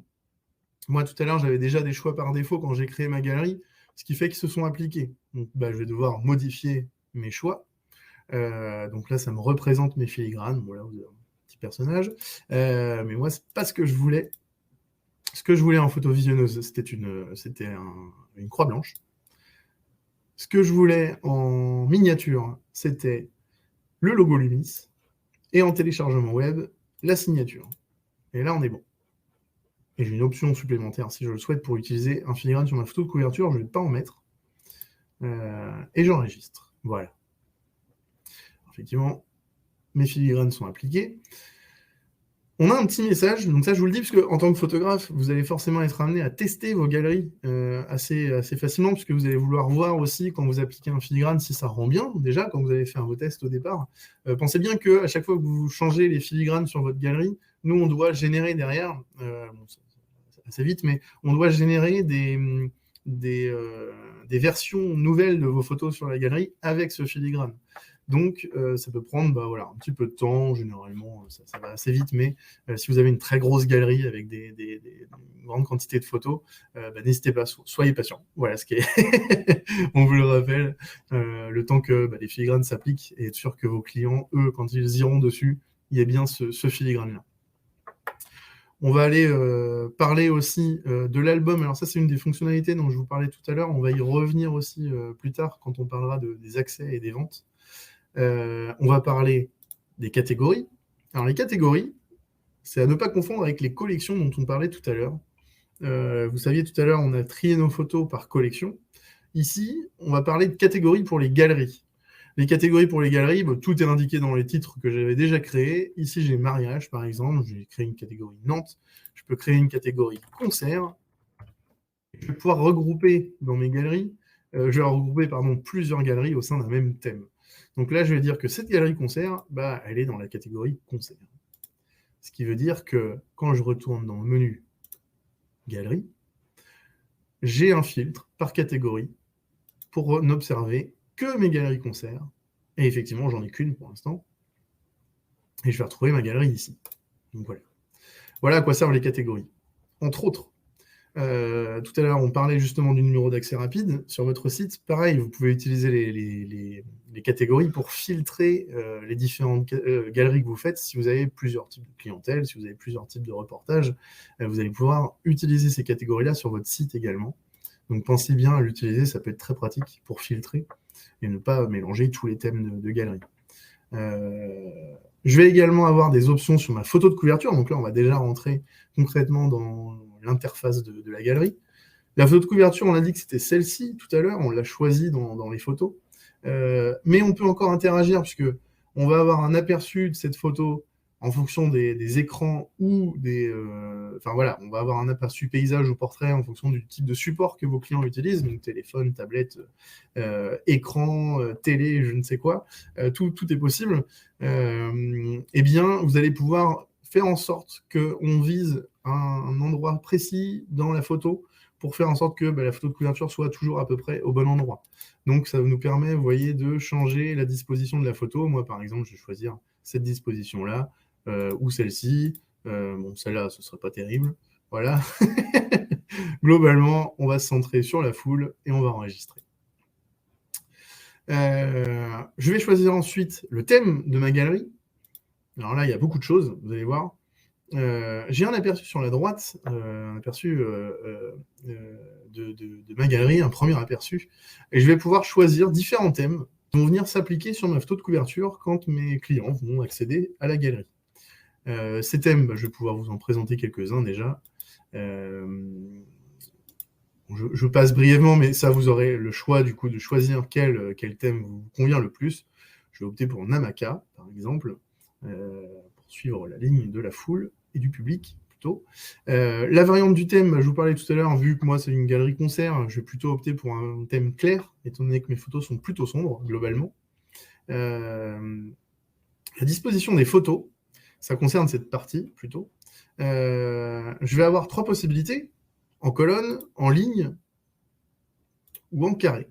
Moi, tout à l'heure, j'avais déjà des choix par défaut quand j'ai créé ma galerie, ce qui fait qu'ils se sont appliqués. Donc, je vais devoir modifier mes choix. Donc là, ça me représente mes filigranes. Voilà, vous avez un petit personnage. Mais moi, c'est pas ce que je voulais. Ce que je voulais en photo visionneuse, c'était une croix blanche. Ce que je voulais en miniature, c'était le logo Lumis, et en téléchargement web, la signature. Et là, on est bon. Et j'ai une option supplémentaire, si je le souhaite, pour utiliser un filigrane sur ma photo de couverture, je ne vais pas en mettre. Et j'enregistre. Voilà. Effectivement, mes filigranes sont appliquées. On a un petit message, donc ça je vous le dis, parce qu'en tant que photographe, vous allez forcément être amené à tester vos galeries assez facilement, puisque vous allez vouloir voir aussi, quand vous appliquez un filigrane, si ça rend bien, déjà, quand vous avez fait vos tests au départ. Pensez bien qu'à chaque fois que vous changez les filigranes sur votre galerie, nous, on doit générer derrière, c'est assez vite, mais on doit générer des versions nouvelles de vos photos sur la galerie avec ce filigrane. Donc, ça peut prendre un petit peu de temps, généralement, ça va assez vite, mais si vous avez une très grosse galerie avec une grande quantité de photos, n'hésitez pas, soyez patient. Voilà ce qui est, on vous le rappelle, le temps que les filigranes s'appliquent et être sûr que vos clients, eux, quand ils iront dessus, il y a bien ce filigrane-là. On va aller parler aussi de l'album. Alors ça, c'est une des fonctionnalités dont je vous parlais tout à l'heure. On va y revenir aussi plus tard quand on parlera des accès et des ventes. On va parler des catégories. Alors les catégories, c'est à ne pas confondre avec les collections dont on parlait tout à l'heure. Vous saviez tout à l'heure, on a trié nos photos par collection. Ici, on va parler de catégories pour les galeries. Les catégories pour les galeries, tout est indiqué dans les titres que j'avais déjà créés. Ici, j'ai mariage, par exemple. J'ai créé une catégorie Nantes. Je peux créer une catégorie concert. Je vais pouvoir regrouper dans mes galeries, plusieurs galeries au sein d'un même thème. Donc là, je vais dire que cette galerie concert, elle est dans la catégorie concert. Ce qui veut dire que quand je retourne dans le menu galerie, j'ai un filtre par catégorie pour n'observer que mes galeries concerts. Et effectivement, j'en ai qu'une pour l'instant. Et je vais retrouver ma galerie ici. Donc voilà. Voilà à quoi servent les catégories. Entre autres, tout à l'heure, on parlait justement du numéro d'accès rapide. Sur votre site, pareil, vous pouvez utiliser les catégories pour filtrer les différentes galeries que vous faites. Si vous avez plusieurs types de clientèle, si vous avez plusieurs types de reportages, vous allez pouvoir utiliser ces catégories-là sur votre site également. Donc pensez bien à l'utiliser, ça peut être très pratique pour filtrer et ne pas mélanger tous les thèmes de galerie. Je vais également avoir des options sur ma photo de couverture. Donc là, on va déjà rentrer concrètement dans l'interface de la galerie. La photo de couverture, on a dit que c'était celle-ci tout à l'heure. On l'a choisie dans les photos. Mais on peut encore interagir puisque on va avoir un aperçu de cette photo en fonction des écrans ou on va avoir un aperçu paysage ou portrait en fonction du type de support que vos clients utilisent, donc téléphone, tablette, écran, télé, je ne sais quoi, tout est possible. Eh bien, vous allez pouvoir faire en sorte qu'on vise un endroit précis dans la photo pour faire en sorte que la photo de couverture soit toujours à peu près au bon endroit. Donc, ça nous permet, vous voyez, de changer la disposition de la photo. Moi, par exemple, je vais choisir cette disposition-là, ou celle-ci. Celle-là, ce ne serait pas terrible. Voilà. Globalement, on va se centrer sur la foule et on va enregistrer. Je vais choisir ensuite le thème de ma galerie. Alors là, il y a beaucoup de choses, vous allez voir. J'ai un aperçu sur la droite, un aperçu de ma galerie, un premier aperçu. Et je vais pouvoir choisir différents thèmes qui vont venir s'appliquer sur ma photo de couverture quand mes clients vont accéder à la galerie. Ces thèmes, je vais pouvoir vous en présenter quelques-uns déjà. Je passe brièvement, mais ça, vous aurez le choix du coup de choisir quel thème vous convient le plus. Je vais opter pour Namaka, par exemple, pour suivre la ligne de la foule et du public, plutôt. La variante du thème, je vous parlais tout à l'heure, vu que moi, c'est une galerie concert, je vais plutôt opter pour un thème clair, étant donné que mes photos sont plutôt sombres, globalement. La disposition des photos, ça concerne cette partie, plutôt. Je vais avoir 3 possibilités, en colonne, en ligne ou en carré.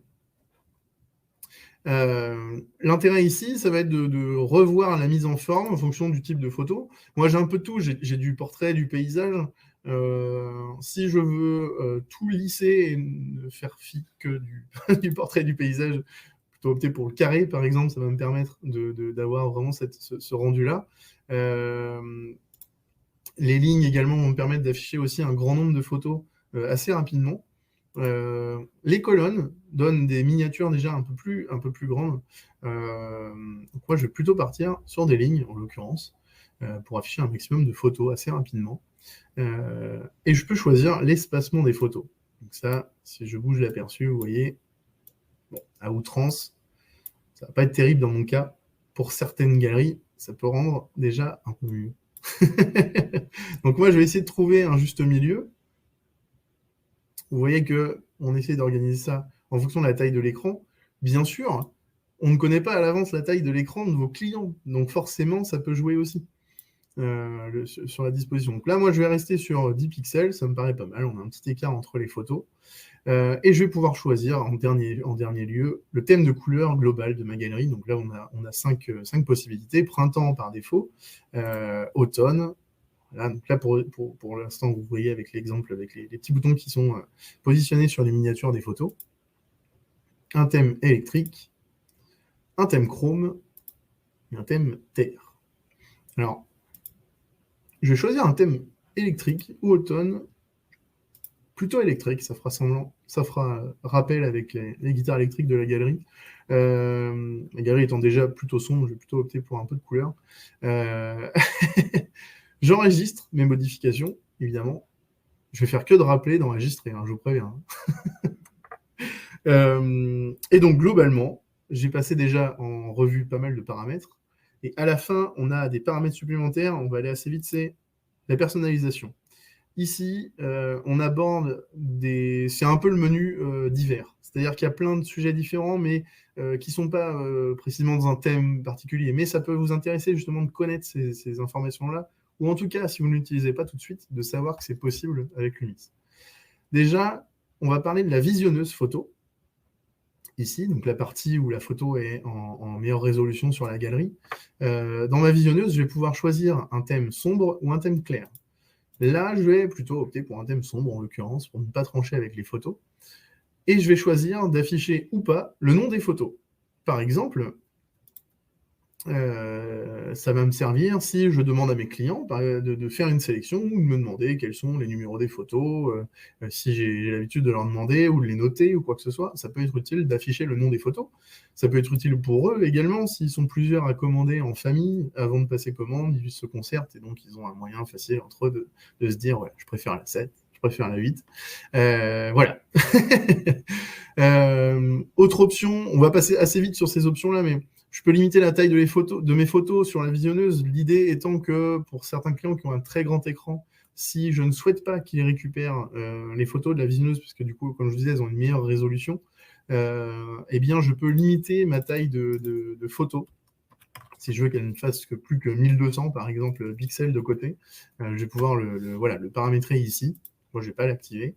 L'intérêt ici, ça va être de revoir la mise en forme en fonction du type de photo. Moi, j'ai un peu de tout. J'ai du portrait, du paysage. Si je veux tout lisser et ne faire fi que du portrait et du paysage, plutôt opter pour le carré, par exemple, ça va me permettre d'avoir vraiment ce rendu-là. Les lignes également vont me permettre d'afficher aussi un grand nombre de photos assez rapidement. Les colonnes donnent des miniatures déjà un peu plus grandes. Donc moi, je vais plutôt partir sur des lignes, en l'occurrence, pour afficher un maximum de photos assez rapidement. Et je peux choisir l'espacement des photos. Donc ça, si je bouge l'aperçu, vous voyez, bon, à outrance, ça va pas être terrible dans mon cas. Pour certaines galeries, ça peut rendre déjà un peu mieux. Donc moi, je vais essayer de trouver un juste milieu. Vous voyez qu'on essaie d'organiser ça en fonction de la taille de l'écran. Bien sûr, on ne connaît pas à l'avance la taille de l'écran de vos clients, donc forcément, ça peut jouer aussi sur la disposition. Donc là, moi, je vais rester sur 10 pixels, ça me paraît pas mal, on a un petit écart entre les photos. Et je vais pouvoir choisir en dernier lieu le thème de couleur global de ma galerie. Donc là, on a 5 possibilités. Printemps par défaut, automne. Voilà, donc là, pour l'instant, vous voyez avec l'exemple, avec les petits boutons qui sont positionnés sur les miniatures des photos. Un thème électrique, un thème chrome et un thème terre. Alors, je vais choisir un thème électrique ou automne, plutôt électrique, ça fera rappel avec les guitares électriques de la galerie. La galerie étant déjà plutôt sombre, je vais plutôt opter pour un peu de couleur. J'enregistre mes modifications, évidemment. Je vais faire que de rappeler d'enregistrer, je vous préviens. Et donc, globalement, j'ai passé déjà en revue pas mal de paramètres. Et à la fin, on a des paramètres supplémentaires. On va aller assez vite, c'est la personnalisation. Ici, on aborde c'est un peu le menu divers. C'est-à-dire qu'il y a plein de sujets différents, mais qui ne sont pas précisément dans un thème particulier. Mais ça peut vous intéresser justement de connaître ces informations-là, ou en tout cas, si vous ne l'utilisez pas tout de suite, de savoir que c'est possible avec Lumix. Déjà, on va parler de la visionneuse photo. Ici, donc la partie où la photo est en meilleure résolution sur la galerie. Dans ma visionneuse, je vais pouvoir choisir un thème sombre ou un thème clair. Là, je vais plutôt opter pour un thème sombre, en l'occurrence, pour ne pas trancher avec les photos. Et je vais choisir d'afficher ou pas le nom des photos. Par exemple, ça va me servir si je demande à mes clients de faire une sélection ou de me demander quels sont les numéros des photos, si j'ai l'habitude de leur demander ou de les noter ou quoi que ce soit. Ça peut être utile d'afficher le nom des photos. Ça peut être utile pour eux également, s'ils sont plusieurs à commander en famille, avant de passer commande, ils se concertent et donc ils ont un moyen facile entre eux de se dire ouais, je préfère la 7, je préfère la 8. Voilà. Autre option, on va passer assez vite sur ces options-là, mais je peux limiter la taille de mes photos sur la visionneuse, l'idée étant que pour certains clients qui ont un très grand écran, si je ne souhaite pas qu'ils récupèrent les photos de la visionneuse, puisque du coup, comme je vous disais, elles ont une meilleure résolution, eh bien, je peux limiter ma taille de photos. Si je veux qu'elle ne fasse que plus que 1200, par exemple, pixels de côté, je vais pouvoir le paramétrer ici. Moi, je ne vais pas l'activer.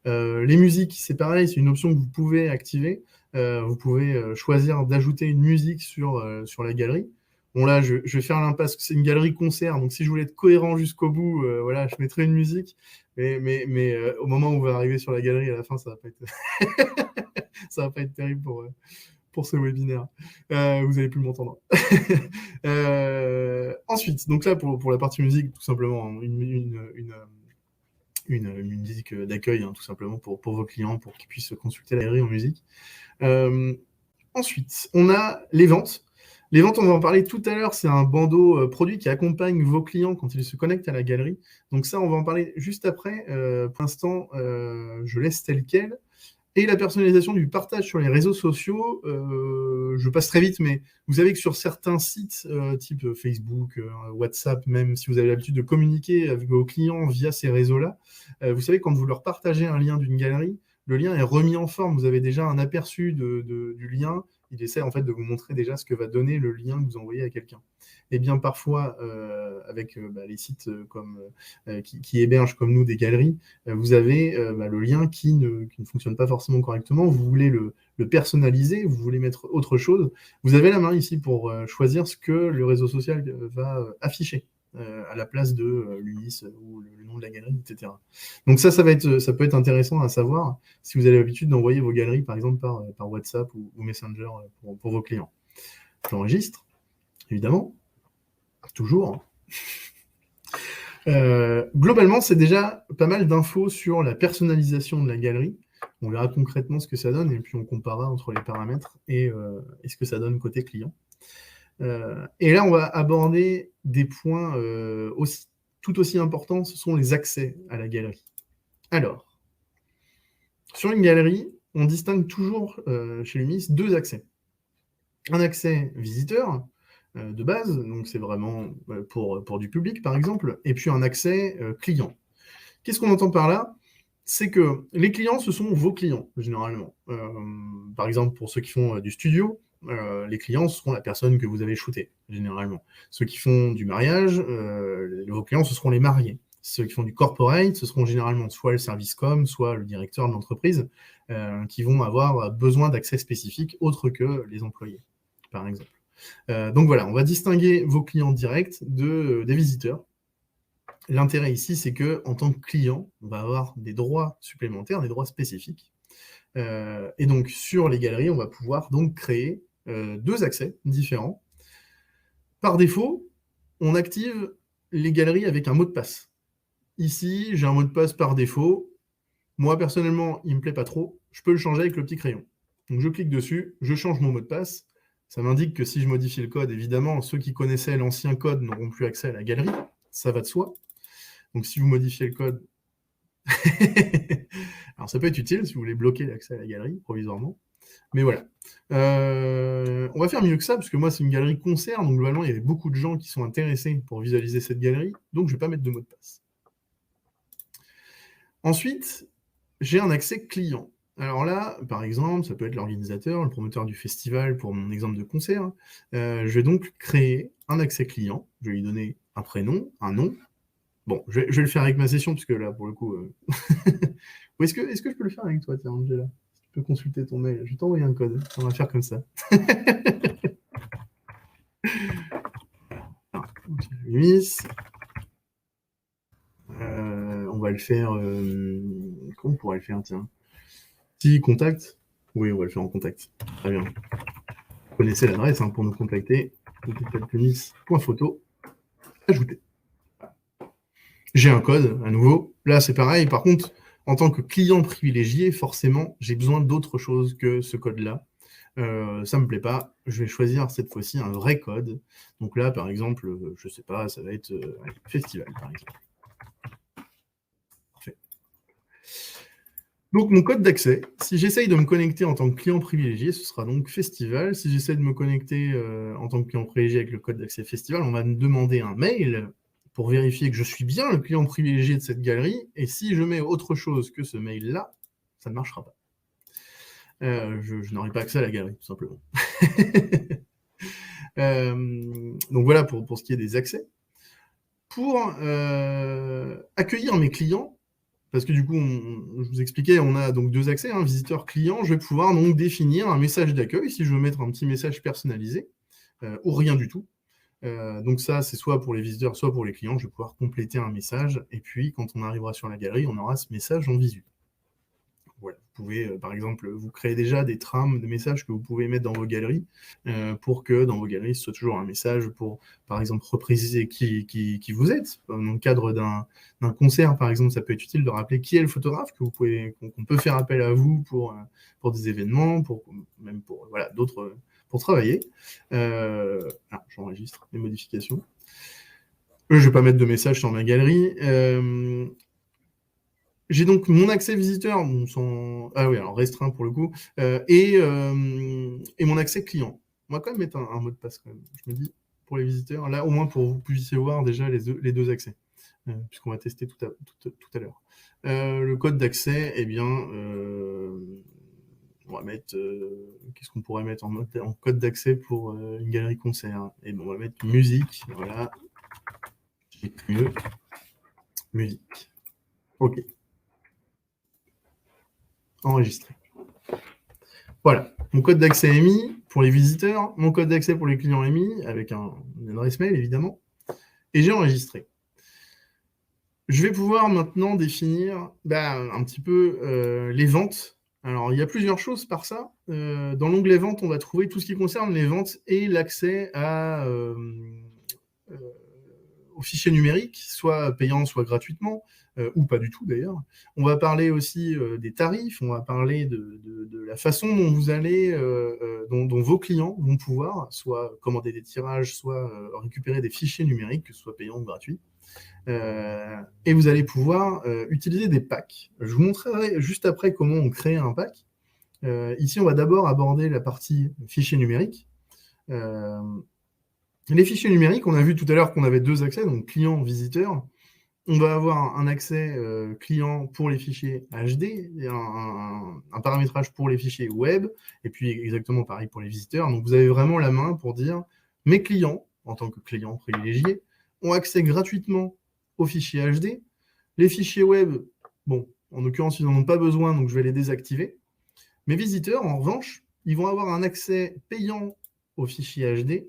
Les musiques, c'est pareil, c'est une option que vous pouvez activer. Vous pouvez choisir d'ajouter une musique sur la galerie. Bon là, je vais faire l'impasse, c'est une galerie concert, donc si je voulais être cohérent jusqu'au bout, voilà, je mettrais une musique, mais au moment où on va arriver sur la galerie, à la fin, ça va pas être, ça va pas être terrible pour ce webinaire. Vous n'allez plus m'entendre. Ensuite, donc là, pour la partie musique, tout simplement, une musique d'accueil, tout simplement, pour vos clients, pour qu'ils puissent consulter la galerie en musique. Ensuite, on a les ventes. Les ventes, on va en parler tout à l'heure, c'est un bandeau produit qui accompagne vos clients quand ils se connectent à la galerie. Donc ça, on va en parler juste après. Pour l'instant, je laisse tel quel. Et la personnalisation du partage sur les réseaux sociaux, je passe très vite, mais vous savez que sur certains sites, type Facebook, WhatsApp, même si vous avez l'habitude de communiquer avec vos clients via ces réseaux-là, vous savez, quand vous leur partagez un lien d'une galerie, le lien est remis en forme. Vous avez déjà un aperçu du lien. Il essaie en fait de vous montrer déjà ce que va donner le lien que vous envoyez à quelqu'un. Et bien parfois, avec les sites qui hébergent comme nous des galeries, vous avez le lien qui ne fonctionne pas forcément correctement. Vous voulez le personnaliser, vous voulez mettre autre chose. Vous avez la main ici pour choisir ce que le réseau social va afficher à la place de l'UNIS ou le nom de la galerie, etc. Donc ça peut être intéressant à savoir si vous avez l'habitude d'envoyer vos galeries, par exemple, par WhatsApp ou Messenger pour vos clients. J'enregistre, évidemment, toujours. Globalement, c'est déjà pas mal d'infos sur la personnalisation de la galerie. On verra concrètement ce que ça donne et puis on comparera entre les paramètres et ce que ça donne côté client. Et là, on va aborder des points tout aussi importants, ce sont les accès à la galerie. Alors, sur une galerie, on distingue toujours chez Lumis 2 accès. Un accès visiteur de base, donc c'est vraiment pour du public par exemple, et puis un accès client. Qu'est-ce qu'on entend par là? C'est que les clients, ce sont vos clients, généralement. Par exemple, pour ceux qui font du studio, les clients, ce seront la personne que vous avez shootée, généralement. Ceux qui font du mariage, vos clients, ce seront les mariés. Ceux qui font du corporate, ce seront généralement soit le service com, soit le directeur de l'entreprise, qui vont avoir besoin d'accès spécifique autre que les employés, par exemple. Donc voilà, on va distinguer vos clients directs des visiteurs. L'intérêt ici, c'est qu'en tant que client, on va avoir des droits supplémentaires, des droits spécifiques. Et donc, sur les galeries, on va pouvoir donc créer 2 accès différents. Par défaut, on active les galeries avec un mot de passe. Ici, j'ai un mot de passe par défaut. Moi, personnellement, il ne me plaît pas trop. Je peux le changer avec le petit crayon. Donc, je clique dessus, je change mon mot de passe. Ça m'indique que si je modifie le code, évidemment, ceux qui connaissaient l'ancien code n'auront plus accès à la galerie. Ça va de soi. Donc, si vous modifiez le code... Alors, ça peut être utile si vous voulez bloquer l'accès à la galerie, provisoirement. Mais voilà. On va faire mieux que ça, parce que moi, c'est une galerie concert, donc globalement, il y avait beaucoup de gens qui sont intéressés pour visualiser cette galerie, donc je ne vais pas mettre de mot de passe. Ensuite, j'ai un accès client. Alors là, par exemple, ça peut être l'organisateur, le promoteur du festival, pour mon exemple de concert. Je vais donc créer un accès client. Je vais lui donner un prénom, un nom. Bon, je vais le faire avec ma session, parce que là, pour le coup... Ou est-ce que je peux le faire avec toi, tiens, Angela? Tu peux consulter ton mail. Je vais t'envoyer un code. On va faire comme ça. Lumis. On va le faire... Comment on pourrait le faire, tiens? Si, contact. Oui, on va le faire en contact. Très bien. Vous connaissez l'adresse pour nous contacter. Lumis.photo. Ajouter. J'ai un code, à nouveau. Là, c'est pareil. Par contre, en tant que client privilégié, forcément, j'ai besoin d'autre chose que ce code-là. Ça ne me plaît pas. Je vais choisir cette fois-ci un vrai code. Donc là, par exemple, je ne sais pas, ça va être festival, par exemple. Parfait. Donc, mon code d'accès, si j'essaye de me connecter en tant que client privilégié, ce sera donc festival. Si j'essaie de me connecter en tant que client privilégié avec le code d'accès festival, on va me demander un mail pour vérifier que je suis bien le client privilégié de cette galerie. Et si je mets autre chose que ce mail-là, ça ne marchera pas. Je n'aurai pas accès à la galerie, tout simplement. Donc voilà pour ce qui est des accès. Pour accueillir mes clients, parce que du coup, je vous expliquais, on a donc 2 accès, visiteur, client. Je vais pouvoir donc définir un message d'accueil, si je veux mettre un petit message personnalisé, ou rien du tout. Donc ça, c'est soit pour les visiteurs, soit pour les clients. Je vais pouvoir compléter un message, et puis quand on arrivera sur la galerie, on aura ce message en visu. Voilà. Vous pouvez, par exemple, vous créez déjà des trames de messages que vous pouvez mettre dans vos galeries pour que dans vos galeries, ce soit toujours un message pour, par exemple, repréciser qui vous êtes. Dans le cadre d'un concert, par exemple, ça peut être utile de rappeler qui est le photographe, qu'on peut faire appel à vous pour des événements, même pour voilà, d'autres, pour travailler. J'enregistre les modifications. Je ne vais pas mettre de message sur ma galerie. J'ai donc mon accès visiteur, alors restreint pour le coup, et mon accès client. On va quand même mettre un mot de passe quand même. Je me dis, pour les visiteurs, là au moins pour que vous puissiez voir déjà les deux accès, puisqu'on va tester tout à l'heure. Le code d'accès, eh bien, on va mettre, qu'est-ce qu'on pourrait mettre en code d'accès pour une galerie concert? Et bon, on va mettre musique, voilà. J'ai mieux. Musique. OK. Enregistré. Voilà, mon code d'accès est mis pour les visiteurs, mon code d'accès pour les clients est mis, avec une adresse mail évidemment, et j'ai enregistré. Je vais pouvoir maintenant définir un petit peu les ventes. Alors, il y a plusieurs choses par ça. Dans l'onglet ventes, on va trouver tout ce qui concerne les ventes et l'accès aux aux fichiers numériques, soit payants, soit gratuitement, ou pas du tout d'ailleurs. On va parler aussi des tarifs, on va parler de la façon dont vous allez, dont vos clients vont pouvoir soit commander des tirages, soit récupérer des fichiers numériques, que ce soit payants ou gratuits. Et vous allez pouvoir utiliser des packs. Je vous montrerai juste après comment on crée un pack. Ici, on va d'abord aborder la partie fichiers numériques. Les fichiers numériques, on a vu tout à l'heure qu'on avait deux accès, donc client, visiteur. On va avoir un accès client pour les fichiers HD, et un paramétrage pour les fichiers web, et puis exactement pareil pour les visiteurs. Donc vous avez vraiment la main pour dire mes clients, en tant que clients privilégiés, ont accès gratuitement aux fichiers HD. Les fichiers web, bon, en l'occurrence, ils n'en ont pas besoin, donc je vais les désactiver. Mes visiteurs, en revanche, ils vont avoir un accès payant aux fichiers HD,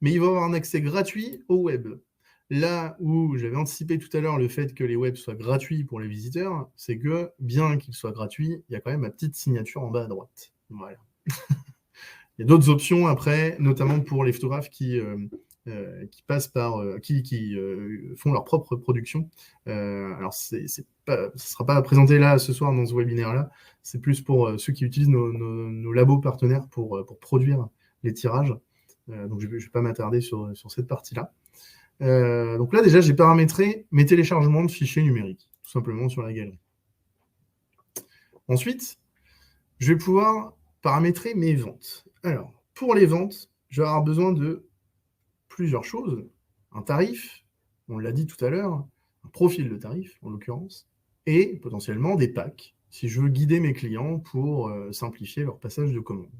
mais ils vont avoir un accès gratuit au web. Là où j'avais anticipé tout à l'heure le fait que les webs soient gratuits pour les visiteurs, c'est que, bien qu'ils soient gratuits, il y a quand même ma petite signature en bas à droite. Voilà. Il y a d'autres options après, notamment pour les photographes qui passent par, qui font leur propre production. Alors, ce ne sera pas présenté là ce soir dans ce webinaire-là, c'est plus pour ceux qui utilisent nos labos partenaires pour produire les tirages. Donc, je ne vais pas m'attarder sur cette partie-là. Donc là, déjà, j'ai paramétré mes téléchargements de fichiers numériques, tout simplement sur la galerie. Ensuite, je vais pouvoir paramétrer mes ventes. Alors, pour les ventes, je vais avoir besoin de plusieurs choses. Un tarif, on l'a dit tout à l'heure, un profil de tarif, en l'occurrence, et potentiellement des packs, si je veux guider mes clients pour simplifier leur passage de commande.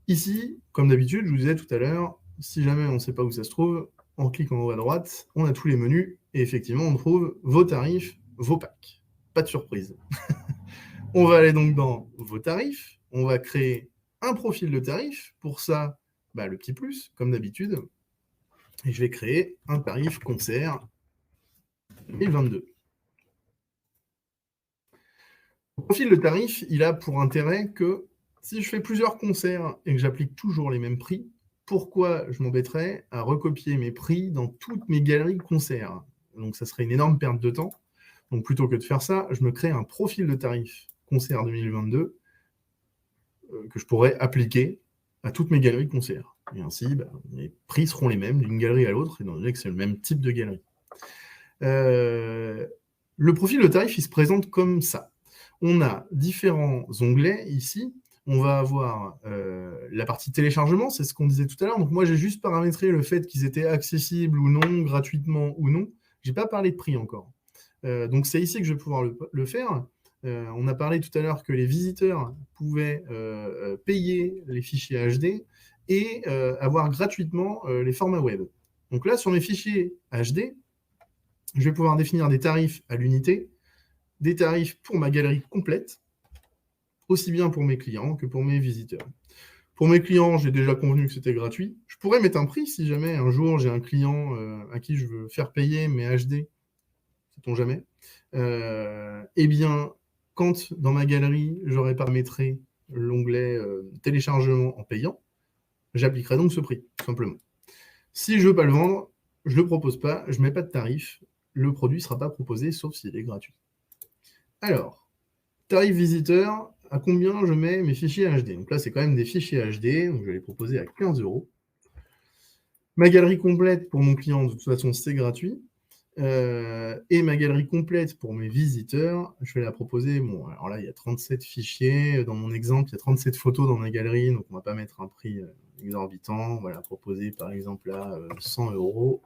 Ici, comme d'habitude, je vous disais tout à l'heure, si jamais on ne sait pas où ça se trouve, en cliquant en haut à droite, on a tous les menus, et effectivement, on trouve vos tarifs, vos packs. Pas de surprise. On va aller donc dans vos tarifs, on va créer un profil de tarif. Pour ça, le petit plus, comme d'habitude, et je vais créer un tarif concert 2022. Le profil de tarif, il a pour intérêt que si je fais plusieurs concerts et que j'applique toujours les mêmes prix, pourquoi je m'embêterais à recopier mes prix dans toutes mes galeries concerts? Donc ça serait une énorme perte de temps. Donc plutôt que de faire ça, je me crée un profil de tarif concert 2022 que je pourrais appliquer à toutes mes galeries concerts. Et ainsi, les prix seront les mêmes d'une galerie à l'autre, étant donné que c'est le même type de galerie. Le profil de tarif, il se présente comme ça. On a différents onglets ici. On va avoir la partie téléchargement, c'est ce qu'on disait tout à l'heure. Donc moi, j'ai juste paramétré le fait qu'ils étaient accessibles ou non, gratuitement ou non. Je n'ai pas parlé de prix encore. Donc c'est ici que je vais pouvoir le faire. On a parlé tout à l'heure que les visiteurs pouvaient payer les fichiers HD et avoir gratuitement les formats web. Donc là, sur mes fichiers HD, je vais pouvoir définir des tarifs à l'unité, des tarifs pour ma galerie complète, aussi bien pour mes clients que pour mes visiteurs. Pour mes clients, j'ai déjà convenu que c'était gratuit. Je pourrais mettre un prix si jamais un jour j'ai un client à qui je veux faire payer mes HD, sait-on jamais. Eh bien, quand dans ma galerie, j'aurai paramétré l'onglet téléchargement en payant, j'appliquerai donc ce prix, tout simplement. Si je ne veux pas le vendre, je ne le propose pas, je ne mets pas de tarif, le produit ne sera pas proposé, sauf s'il est gratuit. Alors, tarif visiteur, à combien je mets mes fichiers HD? Donc là, c'est quand même des fichiers HD, donc je vais les proposer à 15 €. Ma galerie complète pour mon client, de toute façon, c'est gratuit. Et ma galerie complète pour mes visiteurs, je vais la proposer. Bon, alors là, il y a 37 fichiers. Dans mon exemple, il y a 37 photos dans ma galerie, donc on ne va pas mettre un prix exorbitant. On va la proposer, par exemple, à 100 €.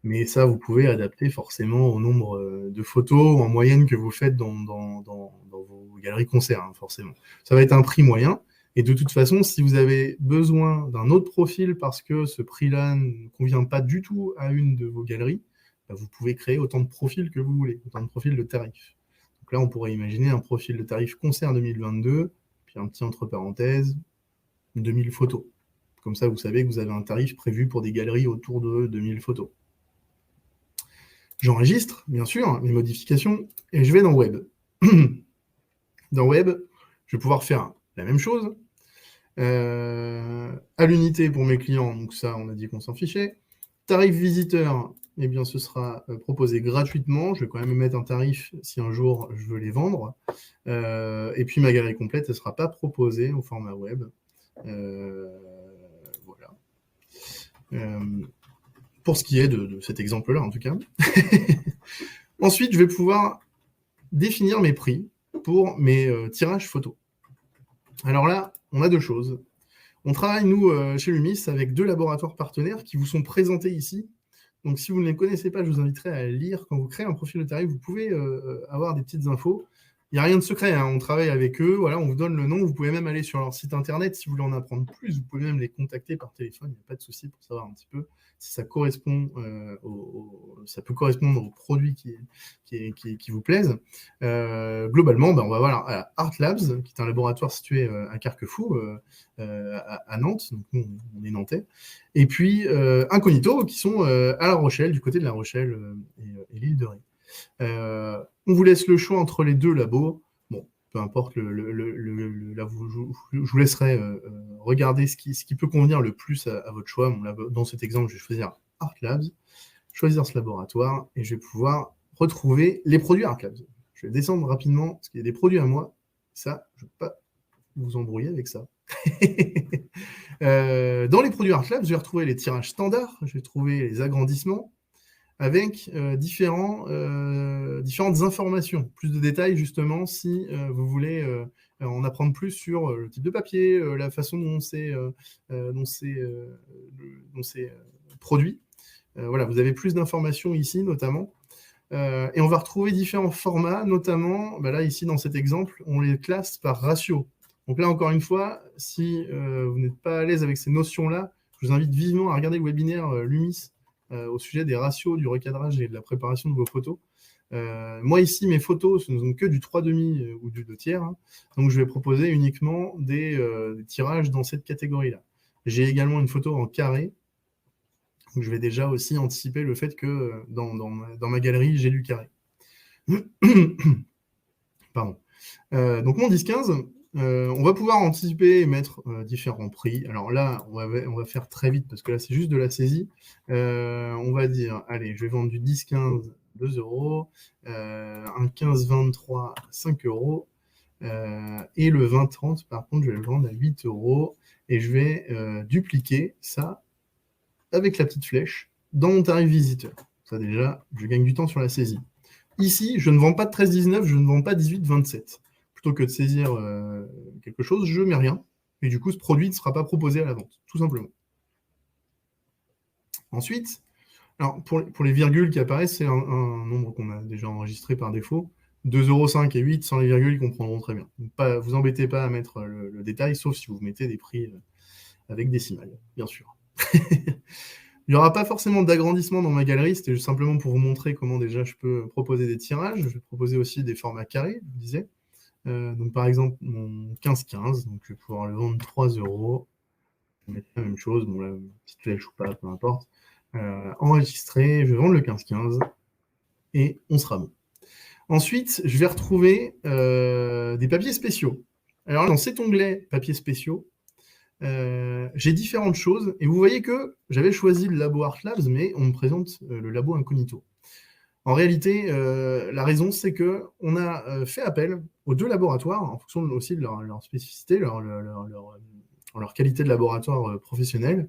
Mais ça, vous pouvez adapter forcément au nombre de photos en moyenne que vous faites dans vos galeries concerts, hein, forcément. Ça va être un prix moyen. Et de toute façon, si vous avez besoin d'un autre profil parce que ce prix-là ne convient pas du tout à une de vos galeries, vous pouvez créer autant de profils que vous voulez, autant de profils de tarifs. Donc là, on pourrait imaginer un profil de tarif concert 2022, puis un petit entre parenthèses, 2000 photos. Comme ça, vous savez que vous avez un tarif prévu pour des galeries autour de 2000 photos. J'enregistre, bien sûr, mes modifications, et je vais dans Web. Dans Web, je vais pouvoir faire la même chose. À l'unité pour mes clients, donc ça, on a dit qu'on s'en fichait. Tarif visiteur, eh bien, ce sera proposé gratuitement. Je vais quand même mettre un tarif si un jour je veux les vendre. Et puis ma galerie complète, elle ne sera pas proposée au format web. Voilà. Pour ce qui est de cet exemple-là, en tout cas. Ensuite, je vais pouvoir définir mes prix pour mes tirages photos. Alors là, on a deux choses. On travaille, nous, chez Lumis, avec 2 laboratoires partenaires qui vous sont présentés ici. Donc, si vous ne les connaissez pas, je vous inviterai à lire. Quand vous créez un profil de tarif, vous pouvez avoir des petites infos. Il n'y a rien de secret, hein. On travaille avec eux, voilà, on vous donne le nom. Vous pouvez même aller sur leur site internet si vous voulez en apprendre plus. Vous pouvez même les contacter par téléphone, il n'y a pas de souci pour savoir un petit peu si ça correspond ça peut correspondre aux produits qui vous plaisent. Globalement, on va voir Art Labs, qui est un laboratoire situé à Carquefou, à Nantes, donc nous, on est nantais, et puis Incognito, qui sont à La Rochelle, du côté de La Rochelle et l'île de Ré. On vous laisse le choix entre les 2 labos. Bon, peu importe, là, je vous laisserai regarder ce qui peut convenir le plus à votre choix. Bon, là, dans cet exemple, je vais choisir Art Labs, choisir ce laboratoire, et je vais pouvoir retrouver les produits Art Labs. Je vais descendre rapidement, parce qu'il y a des produits à moi. Ça, je ne vais pas vous embrouiller avec ça. Dans les produits Art Labs, je vais retrouver les tirages standards, je vais trouver les agrandissements, avec différentes informations, plus de détails justement si vous voulez en apprendre plus sur le type de papier, la façon dont c'est produit. Voilà, vous avez plus d'informations ici notamment. Et on va retrouver différents formats, notamment, là ici dans cet exemple, on les classe par ratio. Donc là, encore une fois, si vous n'êtes pas à l'aise avec ces notions-là, je vous invite vivement à regarder le webinaire Lumis au sujet des ratios, du recadrage et de la préparation de vos photos. Moi ici, mes photos, ce ne sont que du 3/2 ou du 2 tiers, hein, donc je vais proposer uniquement des tirages dans cette catégorie-là. J'ai également une photo en carré, donc je vais déjà aussi anticiper le fait que dans ma galerie, j'ai du carré. Pardon. Donc mon 10-15, on va pouvoir anticiper et mettre différents prix. Alors là, on va faire très vite parce que là, c'est juste de la saisie. On va dire, allez, je vais vendre du 10-15, 2 €, un 15-23, 5 €, et le 20-30, par contre, je vais le vendre à 8 € et je vais dupliquer ça avec la petite flèche dans mon tarif visiteur. Ça déjà, je gagne du temps sur la saisie. Ici, je ne vends pas de 13-19, je ne vends pas 18-27. Plutôt que de saisir quelque chose, je ne mets rien. Et du coup, ce produit ne sera pas proposé à la vente, tout simplement. Ensuite, alors pour les virgules qui apparaissent, c'est un nombre qu'on a déjà enregistré par défaut. 2,5 € et 8 sans les virgules, ils comprendront très bien. Donc, vous embêtez pas à mettre le détail, sauf si vous mettez des prix avec décimales, bien sûr. Il n'y aura pas forcément d'agrandissement dans ma galerie, c'était juste simplement pour vous montrer comment déjà je peux proposer des tirages. Je vais proposer aussi des formats carrés, je vous disais. Donc par exemple, mon 15-15, donc je vais pouvoir le vendre 3 €. Je vais mettre la même chose, bon là, petite flèche ou pas, peu importe. Enregistrer, je vais vendre le 15-15 et on sera bon. Ensuite, je vais retrouver des papiers spéciaux. Alors dans cet onglet papiers spéciaux, j'ai différentes choses, et vous voyez que j'avais choisi le labo Art Labs, mais on me présente le labo Incognito. En réalité, la raison, c'est qu'on a fait appel aux 2 laboratoires, en fonction aussi de leur spécificité, leur qualité de laboratoire professionnel,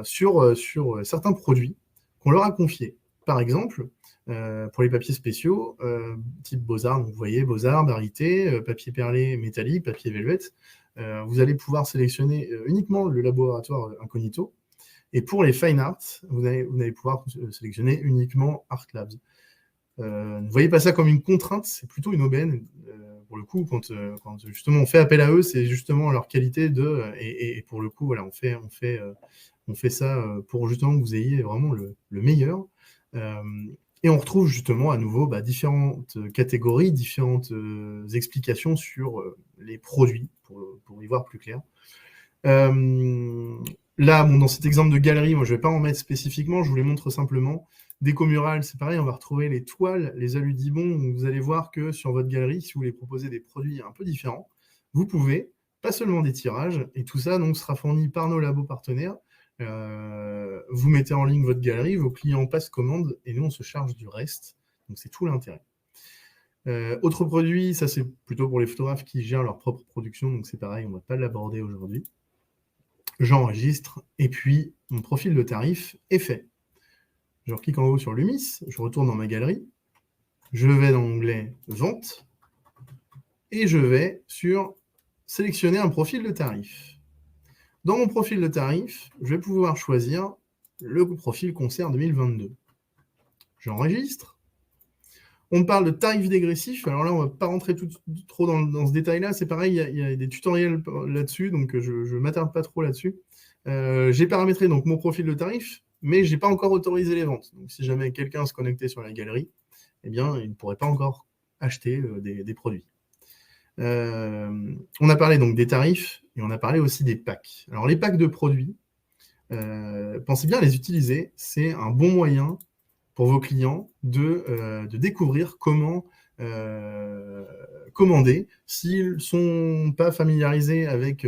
sur certains produits qu'on leur a confiés. Par exemple, pour les papiers spéciaux, type Beaux-Arts, vous voyez Beaux-Arts, Barité, papier perlé métallique, papier velvet, vous allez pouvoir sélectionner uniquement le laboratoire Incognito. Et pour les Fine Arts, vous allez pouvoir sélectionner uniquement Art Labs. Ne voyez pas ça comme une contrainte, c'est plutôt une aubaine. Pour le coup, quand justement on fait appel à eux, c'est justement leur qualité et pour le coup, voilà, on fait ça pour justement que vous ayez vraiment le meilleur. Et on retrouve justement à nouveau différentes catégories, différentes explications sur les produits, pour y voir plus clair. Là, dans cet exemple de galerie, moi je ne vais pas en mettre spécifiquement, je vous les montre simplement. Déco murale, c'est pareil, on va retrouver les toiles, les aludibons. Vous allez voir que sur votre galerie, si vous voulez proposer des produits un peu différents, vous pouvez, pas seulement des tirages, et tout ça donc sera fourni par nos labos partenaires. vous mettez en ligne votre galerie, vos clients passent commande, et nous, on se charge du reste. Donc, c'est tout l'intérêt. Autre produit, ça c'est plutôt pour les photographes qui gèrent leur propre production, donc c'est pareil, on ne va pas l'aborder aujourd'hui. J'enregistre, et puis mon profil de tarif est fait. Je clique en haut sur Lumis, je retourne dans ma galerie, je vais dans l'onglet Vente, et je vais sur Sélectionner un profil de tarif. Dans mon profil de tarif, je vais pouvoir choisir le profil concert 2022. J'enregistre. On parle de tarif dégressif. Alors là, on ne va pas rentrer trop dans ce détail-là. C'est pareil, il y a des tutoriels là-dessus, donc je ne m'attarde pas trop là-dessus. J'ai paramétré donc mon profil de tarif, mais je n'ai pas encore autorisé les ventes. Donc si jamais quelqu'un se connectait sur la galerie, eh bien, il ne pourrait pas encore acheter des produits. On a parlé donc des tarifs, et on a parlé aussi des packs. Alors les packs de produits, pensez bien à les utiliser. C'est un bon moyen pour vos clients de découvrir comment commander. S'ils ne sont pas familiarisés avec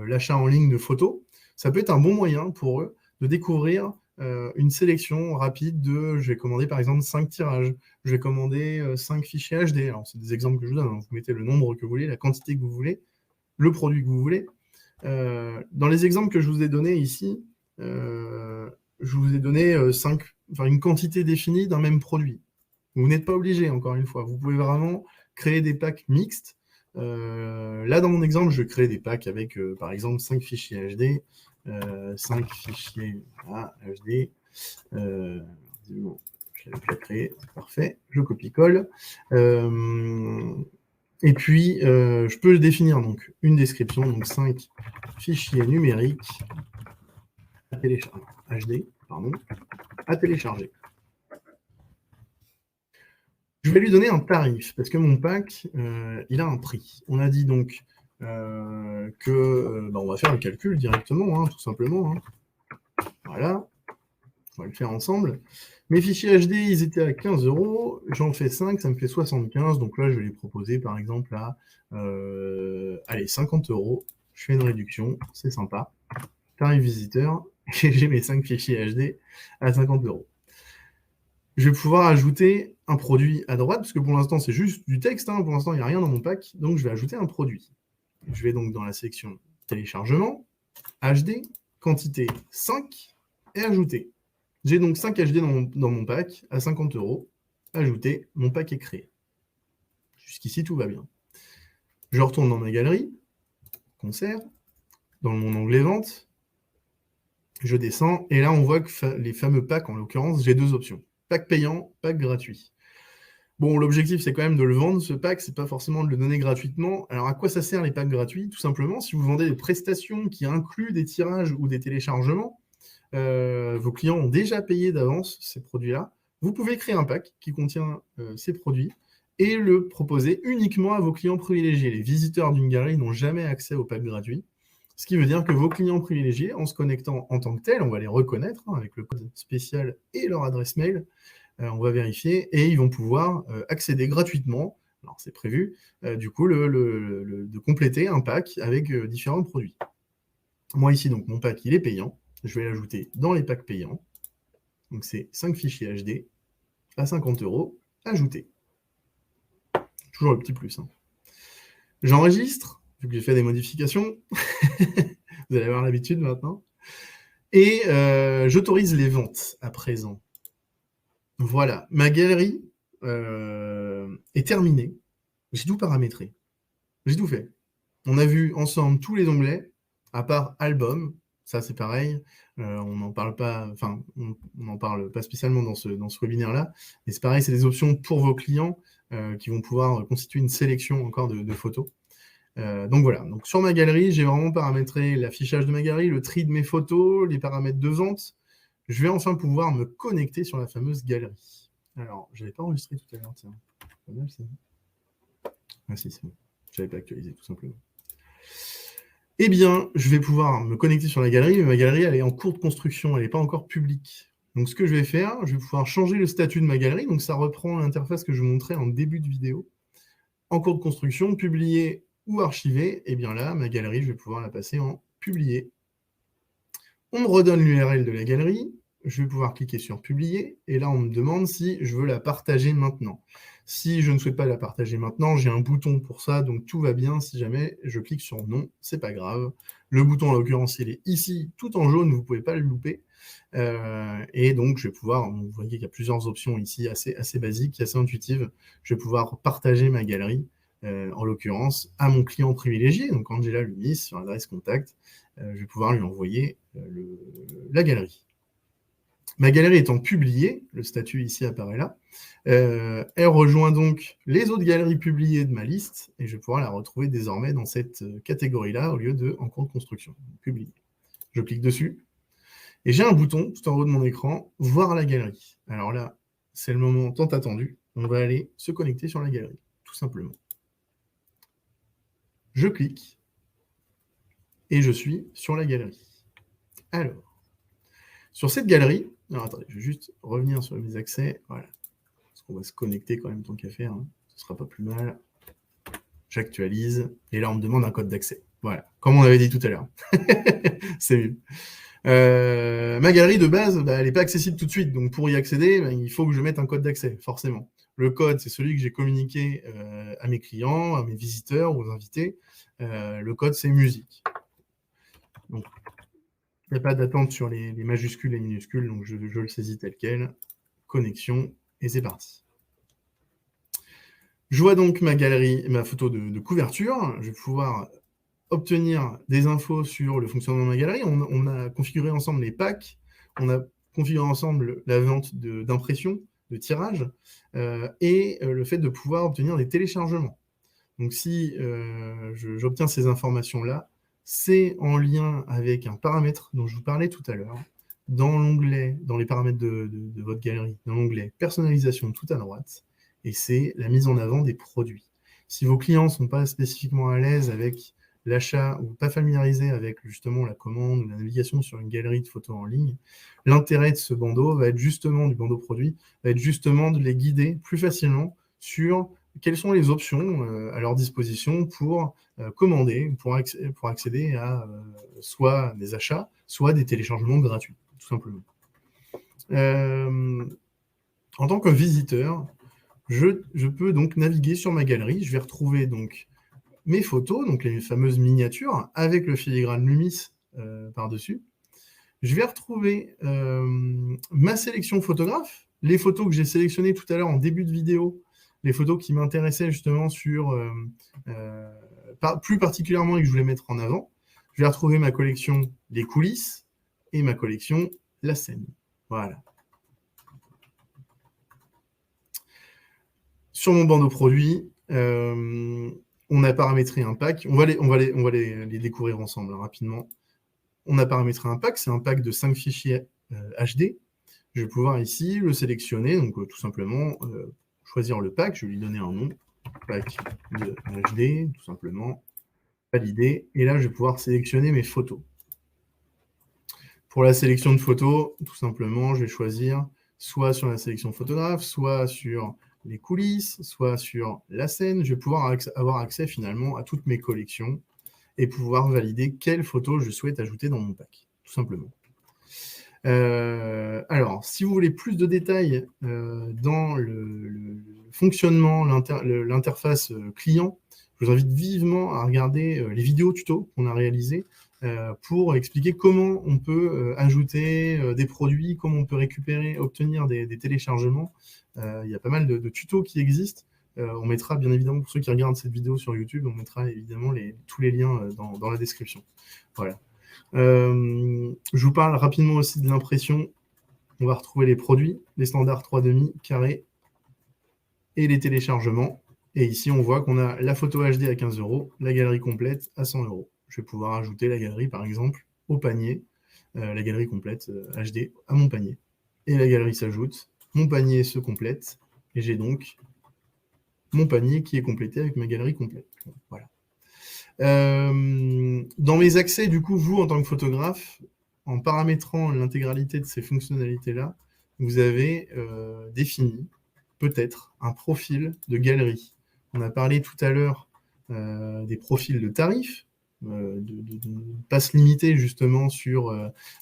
l'achat en ligne de photos, ça peut être un bon moyen pour eux de découvrir une sélection rapide de, je vais commander par exemple 5 tirages, je vais commander 5 fichiers HD. Alors c'est des exemples que je vous donne, hein. Vous mettez le nombre que vous voulez, la quantité que vous voulez, le produit que vous voulez. Dans les exemples que je vous ai donnés ici, je vous ai donné une quantité définie d'un même produit. Vous n'êtes pas obligé, encore une fois. Vous pouvez vraiment créer des packs mixtes. Là, dans mon exemple, je crée des packs avec, par exemple, 5 fichiers HD, 5 fichiers HD. Bon, je l'avais déjà créé, c'est parfait. Je copie-colle. Et puis, je peux définir donc, une description, donc 5 fichiers numériques à télécharger, HD, pardon, à télécharger. Je vais lui donner un tarif, parce que mon pack, il a un prix. On a dit donc on va faire le calcul directement, hein, tout simplement. Hein. Voilà, on va le faire ensemble. Mes fichiers HD, ils étaient à 15 €. J'en fais 5, ça me fait 75. Donc là, je vais les proposer, par exemple, à 50 €. Je fais une réduction, c'est sympa. Tarif visiteur, et j'ai mes 5 fichiers HD à 50 €. Je vais pouvoir ajouter un produit à droite, parce que pour l'instant, c'est juste du texte. Hein, pour l'instant, il n'y a rien dans mon pack. Donc, je vais ajouter un produit. Je vais donc dans la section téléchargement, HD, quantité 5, et ajouter. J'ai donc 5 HD dans mon pack à 50 €. Ajouter, mon pack est créé. Jusqu'ici, tout va bien. Je retourne dans ma galerie, concert, dans mon onglet vente. Je descends, et là, on voit que les fameux packs, en l'occurrence, j'ai 2 options. Pack payant, pack gratuit. Bon, l'objectif, c'est quand même de le vendre, ce pack, c'est pas forcément de le donner gratuitement. Alors, à quoi ça sert les packs gratuits? Tout simplement, si vous vendez des prestations qui incluent des tirages ou des téléchargements, vos clients ont déjà payé d'avance ces produits-là, vous pouvez créer un pack qui contient ces produits et le proposer uniquement à vos clients privilégiés. Les visiteurs d'une galerie n'ont jamais accès au pack gratuit, ce qui veut dire que vos clients privilégiés, en se connectant en tant que tels, on va les reconnaître hein, avec le code spécial et leur adresse mail, on va vérifier, et ils vont pouvoir accéder gratuitement, alors c'est prévu, du coup, de compléter un pack avec différents produits. Moi ici, donc mon pack, il est payant, je vais l'ajouter dans les packs payants, donc c'est 5 fichiers HD à 50 €, ajouter. Toujours le petit plus. Hein. J'enregistre, vu que j'ai fait des modifications, vous allez avoir l'habitude maintenant, et j'autorise les ventes à présent. Voilà, ma galerie est terminée. J'ai tout paramétré. J'ai tout fait. On a vu ensemble tous les onglets, à part album. Ça, c'est pareil. On n'en parle pas, enfin, on n'en parle pas spécialement dans ce webinaire-là. Mais c'est pareil, c'est des options pour vos clients qui vont pouvoir constituer une sélection encore de photos. Donc voilà, donc sur ma galerie, j'ai vraiment paramétré l'affichage de ma galerie, le tri de mes photos, les paramètres de vente. Je vais enfin pouvoir me connecter sur la fameuse galerie. Alors, je n'avais pas enregistré tout à l'heure, tiens. Pas mal, ça. Ah si, c'est bon. Je n'avais pas actualisé, tout simplement. Eh bien, je vais pouvoir me connecter sur la galerie, mais ma galerie, elle est en cours de construction, elle n'est pas encore publique. Donc, ce que je vais faire, je vais pouvoir changer le statut de ma galerie. Donc, ça reprend l'interface que je vous montrais en début de vidéo. En cours de construction, publier ou archiver. Et bien là, ma galerie, je vais pouvoir la passer en publier. On me redonne l'URL de la galerie, je vais pouvoir cliquer sur publier, et là on me demande si je veux la partager maintenant. Si je ne souhaite pas la partager maintenant, j'ai un bouton pour ça, donc tout va bien. Si jamais je clique sur non, c'est pas grave. Le bouton en l'occurrence il est ici, tout en jaune, vous ne pouvez pas le louper. Et donc je vais pouvoir, vous voyez qu'il y a plusieurs options ici assez basiques, assez intuitives. Je vais pouvoir partager ma galerie, en l'occurrence, à mon client privilégié, donc Angela Lumis, sur l'adresse contact. Je vais pouvoir lui envoyer la galerie. Ma galerie étant publiée, le statut ici apparaît là, elle rejoint donc les autres galeries publiées de ma liste, et je vais pouvoir la retrouver désormais dans cette catégorie-là, au lieu de en cours de construction, publié. Je clique dessus, et j'ai un bouton tout en haut de mon écran, voir la galerie. Alors là, c'est le moment tant attendu, on va aller se connecter sur la galerie, tout simplement. Je clique, et je suis sur la galerie. Alors, sur cette galerie, alors attendez, je vais juste revenir sur mes accès, voilà, parce qu'on va se connecter quand même tant qu'à faire, hein. Ce sera pas plus mal. J'actualise, et là on me demande un code d'accès. Voilà, comme on avait dit tout à l'heure. C'est mieux. Ma galerie de base, elle n'est pas accessible tout de suite, donc pour y accéder, il faut que je mette un code d'accès, forcément. Le code, c'est celui que j'ai communiqué à mes clients, à mes visiteurs, aux invités. Le code, c'est musique. Donc, il n'y a pas d'attente sur les majuscules et minuscules, donc je le saisis tel quel. Connexion, et c'est parti. Je vois donc ma galerie, ma photo de couverture. Je vais pouvoir obtenir des infos sur le fonctionnement de ma galerie. On a configuré ensemble les packs, on a configuré ensemble la vente d'impression, de tirage, et le fait de pouvoir obtenir des téléchargements. Donc si j'obtiens ces informations-là, c'est en lien avec un paramètre dont je vous parlais tout à l'heure, dans l'onglet, dans les paramètres de votre galerie, dans l'onglet personnalisation tout à droite, et c'est la mise en avant des produits. Si vos clients ne sont pas spécifiquement à l'aise avec l'achat ou pas familiarisés avec justement la commande ou la navigation sur une galerie de photos en ligne, l'intérêt de ce bandeau va être justement, du bandeau produit, va être justement de les guider plus facilement sur quelles sont les options à leur disposition pour commander, pour accéder à soit des achats, soit des téléchargements gratuits, tout simplement. En tant que visiteur, je peux donc naviguer sur ma galerie. Je vais retrouver donc mes photos, donc les fameuses miniatures, avec le filigrane Lumis par-dessus. Je vais retrouver ma sélection photographe, les photos que j'ai sélectionnées tout à l'heure en début de vidéo, les photos qui m'intéressaient justement sur, plus particulièrement et que je voulais mettre en avant. Je vais retrouver ma collection Les coulisses et ma collection La scène. Voilà. Sur mon bandeau produit, on a paramétré un pack. On va les découvrir ensemble rapidement. On a paramétré un pack, c'est un pack de 5 fichiers HD. Je vais pouvoir ici le sélectionner, donc tout simplement choisir le pack, je vais lui donner un nom, pack de HD, tout simplement, valider, et là je vais pouvoir sélectionner mes photos. Pour la sélection de photos, tout simplement, je vais choisir soit sur la sélection photographe, soit sur les coulisses, soit sur la scène. Je vais pouvoir avoir accès finalement à toutes mes collections et pouvoir valider quelles photos je souhaite ajouter dans mon pack, tout simplement. Alors, si vous voulez plus de détails dans le fonctionnement, l'interface client, je vous invite vivement à regarder les vidéos tutos qu'on a réalisées pour expliquer comment on peut ajouter des produits, comment on peut récupérer, obtenir des téléchargements. Il y a pas mal de tutos qui existent. On mettra, bien évidemment, pour ceux qui regardent cette vidéo sur YouTube, on mettra évidemment tous les liens dans la description. Voilà. Je vous parle rapidement aussi de l'impression. On va retrouver les produits, les standards 3,5, carré, et les téléchargements. Et ici, on voit qu'on a la photo HD à 15 €, la galerie complète à 100 €. Je vais pouvoir ajouter la galerie, par exemple, au panier, la galerie complète HD à mon panier. Et la galerie s'ajoute, mon panier se complète, et j'ai donc mon panier qui est complété avec ma galerie complète. Voilà. Dans mes accès, du coup, vous, en tant que photographe, en paramétrant l'intégralité de ces fonctionnalités-là, vous avez défini peut-être un profil de galerie. On a parlé tout à l'heure des profils de tarifs, de ne pas se limiter justement sur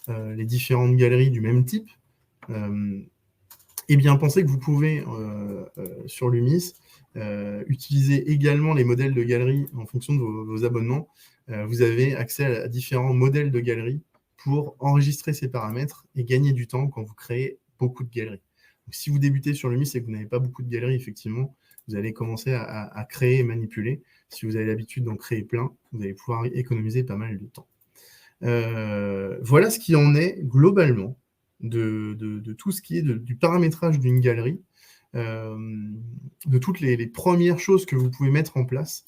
les différentes galeries du même type, eh bien, pensez que vous pouvez, sur Lumis, utiliser également les modèles de galeries en fonction de vos abonnements. Vous avez accès à différents modèles de galeries pour enregistrer ces paramètres et gagner du temps quand vous créez beaucoup de galeries. Donc, si vous débutez sur Lumis et que vous n'avez pas beaucoup de galeries, effectivement, vous allez commencer à créer et manipuler. Si vous avez l'habitude d'en créer plein, vous allez pouvoir économiser pas mal de temps. Voilà ce qui en est globalement de tout ce qui est du paramétrage d'une galerie, de toutes les premières choses que vous pouvez mettre en place.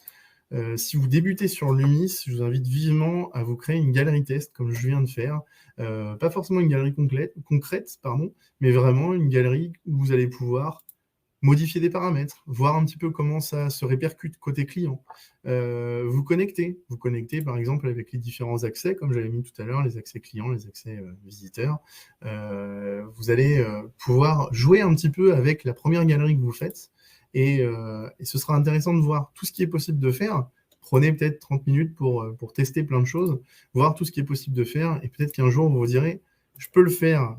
Si vous débutez sur Lumis, je vous invite vivement à vous créer une galerie test, comme je viens de faire. Pas forcément une galerie concrète, mais vraiment une galerie où vous allez pouvoir modifier des paramètres, voir un petit peu comment ça se répercute côté client. Vous connectez par exemple avec les différents accès, comme j'avais mis tout à l'heure, les accès clients, les accès visiteurs. Vous allez pouvoir jouer un petit peu avec la première galerie que vous faites, et ce sera intéressant de voir tout ce qui est possible de faire. Prenez peut-être 30 minutes pour tester plein de choses, voir tout ce qui est possible de faire, et peut-être qu'un jour vous vous direz, je peux le faire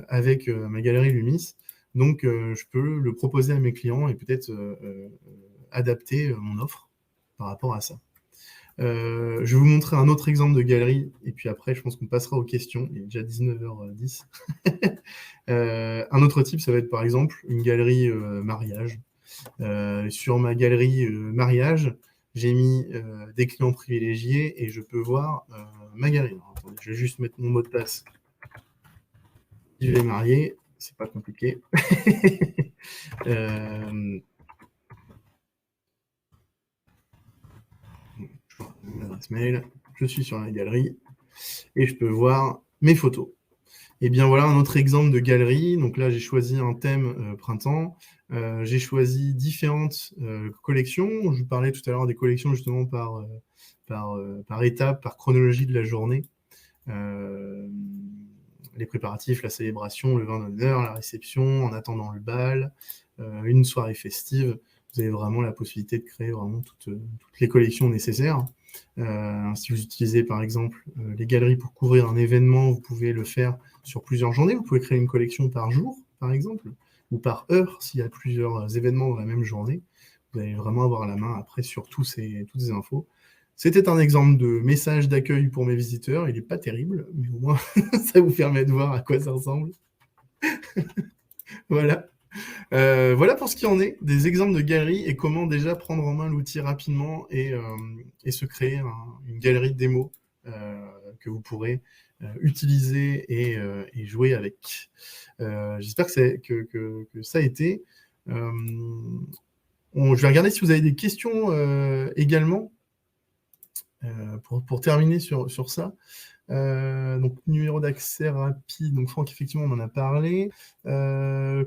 avec ma galerie Lumis. Donc, je peux le proposer à mes clients et peut-être adapter mon offre par rapport à ça. Je vais vous montrer un autre exemple de galerie, et puis après, je pense qu'on passera aux questions. Il est déjà 19h10. Un autre type, ça va être par exemple une galerie mariage. Sur ma galerie mariage, j'ai mis des clients privilégiés et je peux voir ma galerie. Alors, attendez, je vais juste mettre mon mot de passe. Je vais marier. C'est pas compliqué. L'adresse mail, je suis sur la galerie et je peux voir mes photos. Et bien voilà un autre exemple de galerie. Donc là, j'ai choisi un thème printemps. J'ai choisi différentes collections. Je vous parlais tout à l'heure des collections justement par étape, par chronologie de la journée. Les préparatifs, la célébration, le vin d'honneur, la réception, en attendant le bal, une soirée festive. Vous avez vraiment la possibilité de créer vraiment toutes les collections nécessaires. Si vous utilisez par exemple les galeries pour couvrir un événement, vous pouvez le faire sur plusieurs journées. Vous pouvez créer une collection par jour, par exemple, ou par heure s'il y a plusieurs événements dans la même journée. Vous allez vraiment avoir la main après sur toutes ces infos. C'était un exemple de message d'accueil pour mes visiteurs. Il n'est pas terrible, mais au moins, ça vous permet de voir à quoi ça ressemble. Voilà. Voilà pour ce qui en est des exemples de galeries et comment déjà prendre en main l'outil rapidement et se créer une galerie démo que vous pourrez utiliser et jouer avec. J'espère que ça a été. Je vais regarder si vous avez des questions également. Pour terminer sur ça, donc numéro d'accès rapide, donc Franck, effectivement, on en a parlé.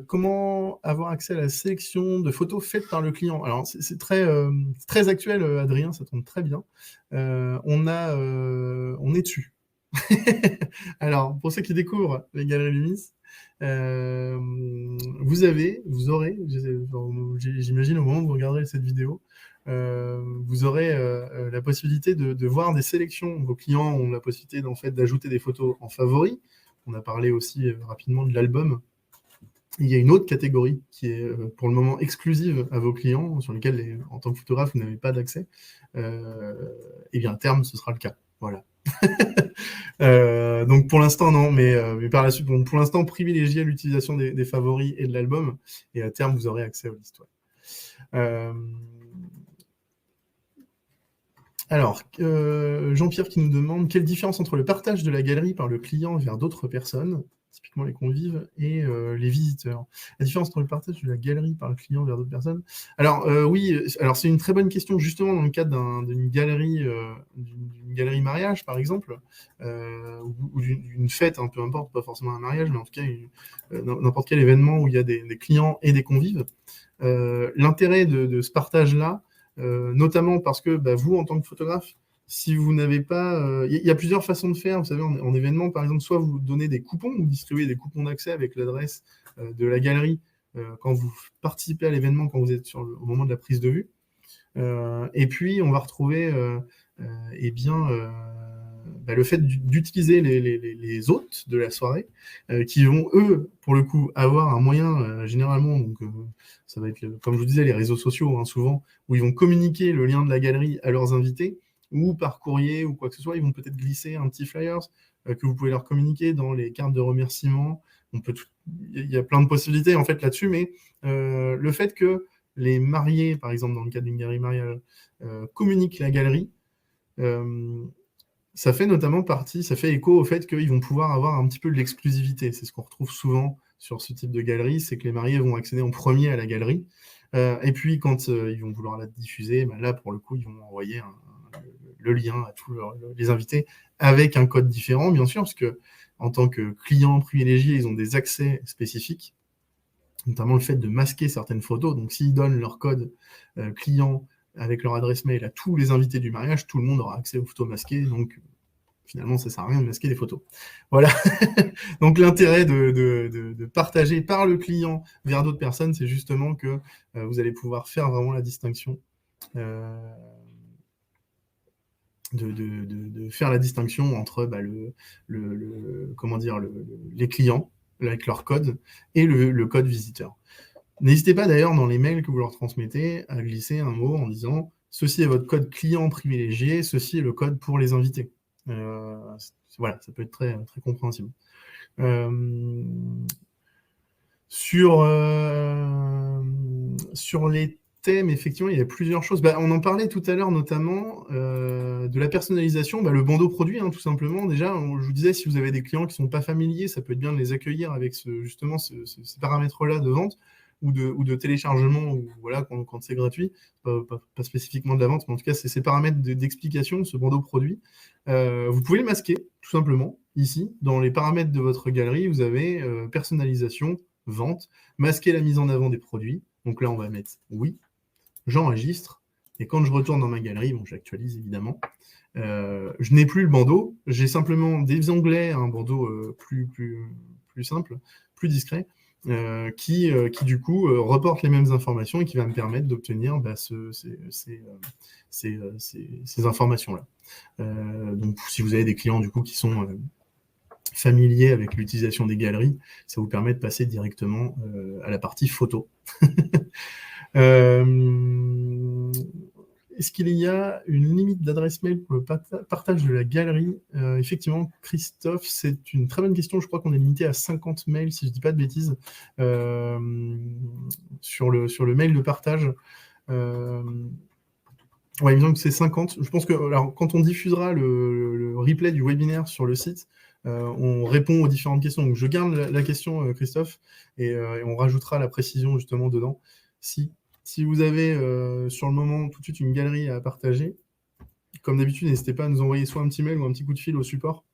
Comment avoir accès à la sélection de photos faites par le client? Alors, c'est très actuel, Adrien, ça tombe très bien. On est dessus. Alors, pour ceux qui découvrent les galeries Lumis, vous aurez, j'imagine au moment où vous regarderez cette vidéo, vous aurez la possibilité de voir des sélections. Vos clients ont la possibilité en fait, d'ajouter des photos en favoris. On a parlé aussi rapidement de l'album. Il y a une autre catégorie qui est pour le moment exclusive à vos clients, sur lesquels, en tant que photographe, vous n'avez pas d'accès. Et bien à terme, ce sera le cas. Voilà. Donc pour l'instant non, mais par la suite, bon, pour l'instant privilégiez l'utilisation des favoris et de l'album, et à terme vous aurez accès aux listoires. Alors, Jean-Pierre qui nous demande quelle différence entre le partage de la galerie par le client vers d'autres personnes, typiquement les convives, et les visiteurs. La différence entre le partage de la galerie par le client vers d'autres personnes. Alors oui, alors c'est une très bonne question, justement dans le cadre d'une galerie mariage, par exemple, ou d'une fête, hein, peu importe, pas forcément un mariage, mais en tout cas n'importe quel événement où il y a des clients et des convives. L'intérêt de ce partage-là, notamment parce que vous, en tant que photographe, si vous n'avez pas... Il y a plusieurs façons de faire. Vous savez, en événement, par exemple, soit vous donnez des coupons, vous distribuez des coupons d'accès avec l'adresse de la galerie quand vous participez à l'événement, quand vous êtes au moment de la prise de vue. Et puis, on va retrouver eh bien, le fait d'utiliser les hôtes de la soirée, qui vont, eux, pour le coup, avoir un moyen, généralement, donc ça va être, comme je vous disais, les réseaux sociaux, hein, souvent, où ils vont communiquer le lien de la galerie à leurs invités, ou par courrier, ou quoi que ce soit, ils vont peut-être glisser un petit flyers que vous pouvez leur communiquer dans les cartes de remerciement. Il y a plein de possibilités, en fait, là-dessus, mais le fait que les mariés, par exemple, dans le cadre d'une galerie mariage, communiquent la galerie, ça fait notamment partie, ça fait écho au fait qu'ils vont pouvoir avoir un petit peu de l'exclusivité. C'est ce qu'on retrouve souvent sur ce type de galerie, c'est que les mariés vont accéder en premier à la galerie. Et puis, quand ils vont vouloir la diffuser, là, pour le coup, ils vont envoyer le lien à tous les invités avec un code différent, bien sûr, parce que en tant que clients privilégiés, ils ont des accès spécifiques, notamment le fait de masquer certaines photos. Donc, s'ils donnent leur code client avec leur adresse mail à tous les invités du mariage, tout le monde aura accès aux photos masquées. Donc, finalement, ça ne sert à rien de masquer des photos. Voilà. Donc, l'intérêt de partager par le client vers d'autres personnes, c'est justement que vous allez pouvoir faire vraiment la distinction. De faire la distinction entre les clients avec leur code et le code visiteur. N'hésitez pas d'ailleurs dans les mails que vous leur transmettez à glisser un mot en disant « Ceci est votre code client privilégié, ceci est le code pour les invités ». Voilà, ça peut être très, très compréhensible. Sur les thèmes, effectivement, il y a plusieurs choses. On en parlait tout à l'heure, notamment de la personnalisation, le bandeau produit, hein, tout simplement. Déjà, je vous disais, si vous avez des clients qui ne sont pas familiers, ça peut être bien de les accueillir avec ces paramètres-là de vente ou de téléchargement, ou voilà, quand c'est gratuit, pas spécifiquement de la vente, mais en tout cas, c'est ces paramètres d'explication, ce bandeau produit. Vous pouvez le masquer, tout simplement. Ici, dans les paramètres de votre galerie, vous avez personnalisation, vente, masquer la mise en avant des produits. Donc là, on va mettre oui, j'enregistre. Et quand je retourne dans ma galerie, j'actualise évidemment, je n'ai plus le bandeau, j'ai simplement des onglets, un bandeau plus simple, plus discret, qui du coup reporte les mêmes informations et qui va me permettre d'obtenir ces informations-là. Donc si vous avez des clients du coup qui sont familier avec l'utilisation des galeries, ça vous permet de passer directement à la partie photo. Est-ce qu'il y a une limite d'adresse mail pour le partage de la galerie? Effectivement, Christophe, c'est une très bonne question. Je crois qu'on est limité à 50 mails, si je ne dis pas de bêtises, sur le mail de partage. Ouais, il me semble que c'est 50. Je pense que alors, quand on diffusera le replay du webinaire sur le site, on répond aux différentes questions. Donc, je garde la question, Christophe, et on rajoutera la précision justement dedans. Si vous avez sur le moment tout de suite une galerie à partager, comme d'habitude, n'hésitez pas à nous envoyer soit un petit mail ou un petit coup de fil au support,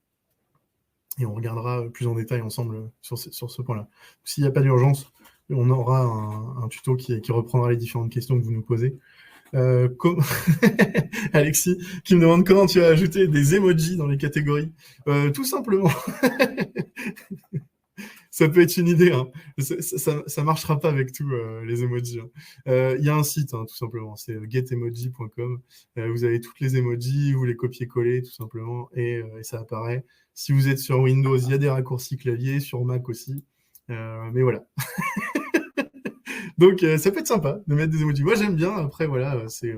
et on regardera plus en détail ensemble sur ce point-là. S'il n'y a pas d'urgence, on aura un tuto qui reprendra les différentes questions que vous nous posez. Alexis qui me demande comment tu as ajouté des emojis dans les catégories. Tout simplement. Ça peut être une idée. Hein. Ça marchera pas avec tous les emojis. Hein. Y a un site, hein, tout simplement. C'est getemoji.com. Vous avez toutes les emojis, vous les copiez-coller tout simplement et ça apparaît. Si vous êtes sur Windows, il y a des raccourcis clavier, sur Mac aussi. Mais voilà. Donc, ça peut être sympa de mettre des emojis. Moi, j'aime bien. Après, voilà, c'est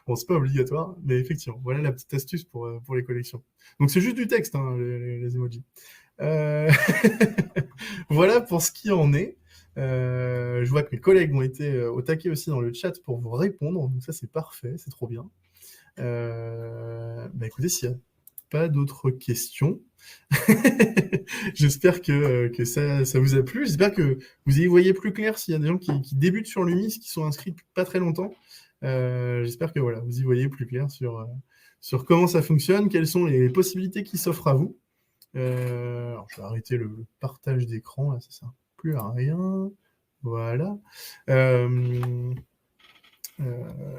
pas obligatoire, mais effectivement, voilà la petite astuce pour les collections. Donc, c'est juste du texte, hein, les emojis. Voilà pour ce qui en est. Je vois que mes collègues ont été au taquet aussi dans le chat pour vous répondre. Donc, ça, c'est parfait, c'est trop bien. Écoutez, s'il n'y a pas d'autres questions, j'espère que ça vous a plu. J'espère que vous y voyez plus clair s'il y a des gens qui débutent sur l'UMIS, qui sont inscrits depuis pas très longtemps. J'espère que voilà, vous y voyez plus clair sur comment ça fonctionne, quelles sont les possibilités qui s'offrent à vous. Alors, je vais arrêter le partage d'écran, là, ça sert plus à rien. Voilà.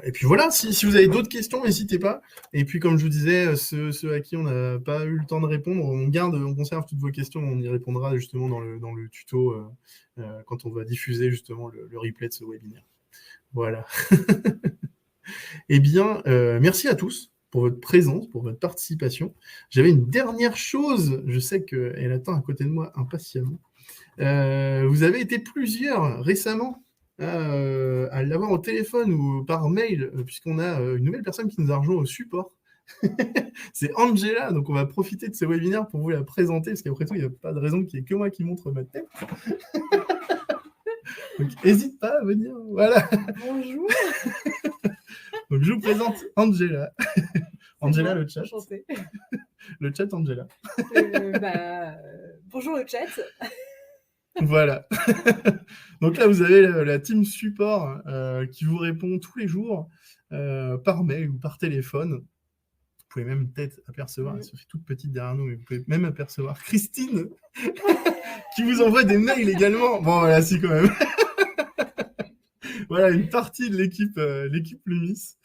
Et puis voilà, si vous avez d'autres questions, n'hésitez pas. Et puis comme je vous disais, ceux à qui on n'a pas eu le temps de répondre, on conserve toutes vos questions, on y répondra justement dans le tuto quand on va diffuser justement le replay de ce webinaire. Voilà. Eh bien, merci à tous pour votre présence, pour votre participation. J'avais une dernière chose, je sais qu'elle attend à côté de moi impatiemment. Vous avez été plusieurs récemment à l'avoir au téléphone ou par mail, puisqu'on a une nouvelle personne qui nous a rejoint au support. C'est Angela, donc on va profiter de ce webinaire pour vous la présenter, parce qu'après tout, il n'y a pas de raison qu'il n'y ait que moi qui montre ma tête. Donc n'hésite pas à venir, voilà. Bonjour. Donc je vous présente Angela. Angela, le chat. Enchantée. Le chat Angela. Bonjour le chat. Voilà. Donc là, vous avez la team support qui vous répond tous les jours par mail ou par téléphone. Vous pouvez même peut-être apercevoir, elle se fait toute petite derrière nous, mais vous pouvez même apercevoir Christine qui vous envoie des mails également. Bon, voilà, si quand même. Voilà, une partie de l'équipe Lumis.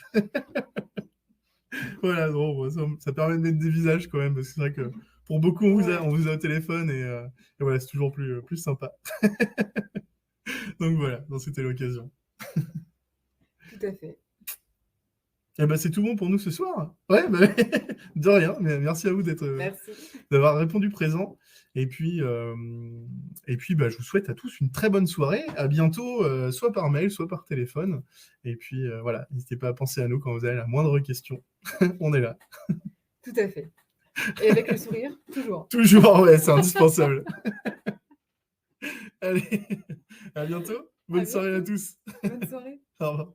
Voilà, bon, ça permet de mettre des visages quand même, parce que c'est vrai que pour beaucoup, on vous a au téléphone et voilà, c'est toujours plus sympa. Donc voilà, c'était l'occasion. Tout à fait. Eh ben, c'est tout bon pour nous ce soir. Ouais, de rien, mais merci à vous d'avoir répondu présent. Et puis, je vous souhaite à tous une très bonne soirée. À bientôt, soit par mail, soit par téléphone. Et puis, voilà, n'hésitez pas à penser à nous quand vous avez la moindre question. On est là. Tout à fait. Et avec le sourire, toujours. Toujours, ouais, c'est indispensable. Allez, à bientôt. Bonne soirée à tous. Bonne soirée. Au revoir.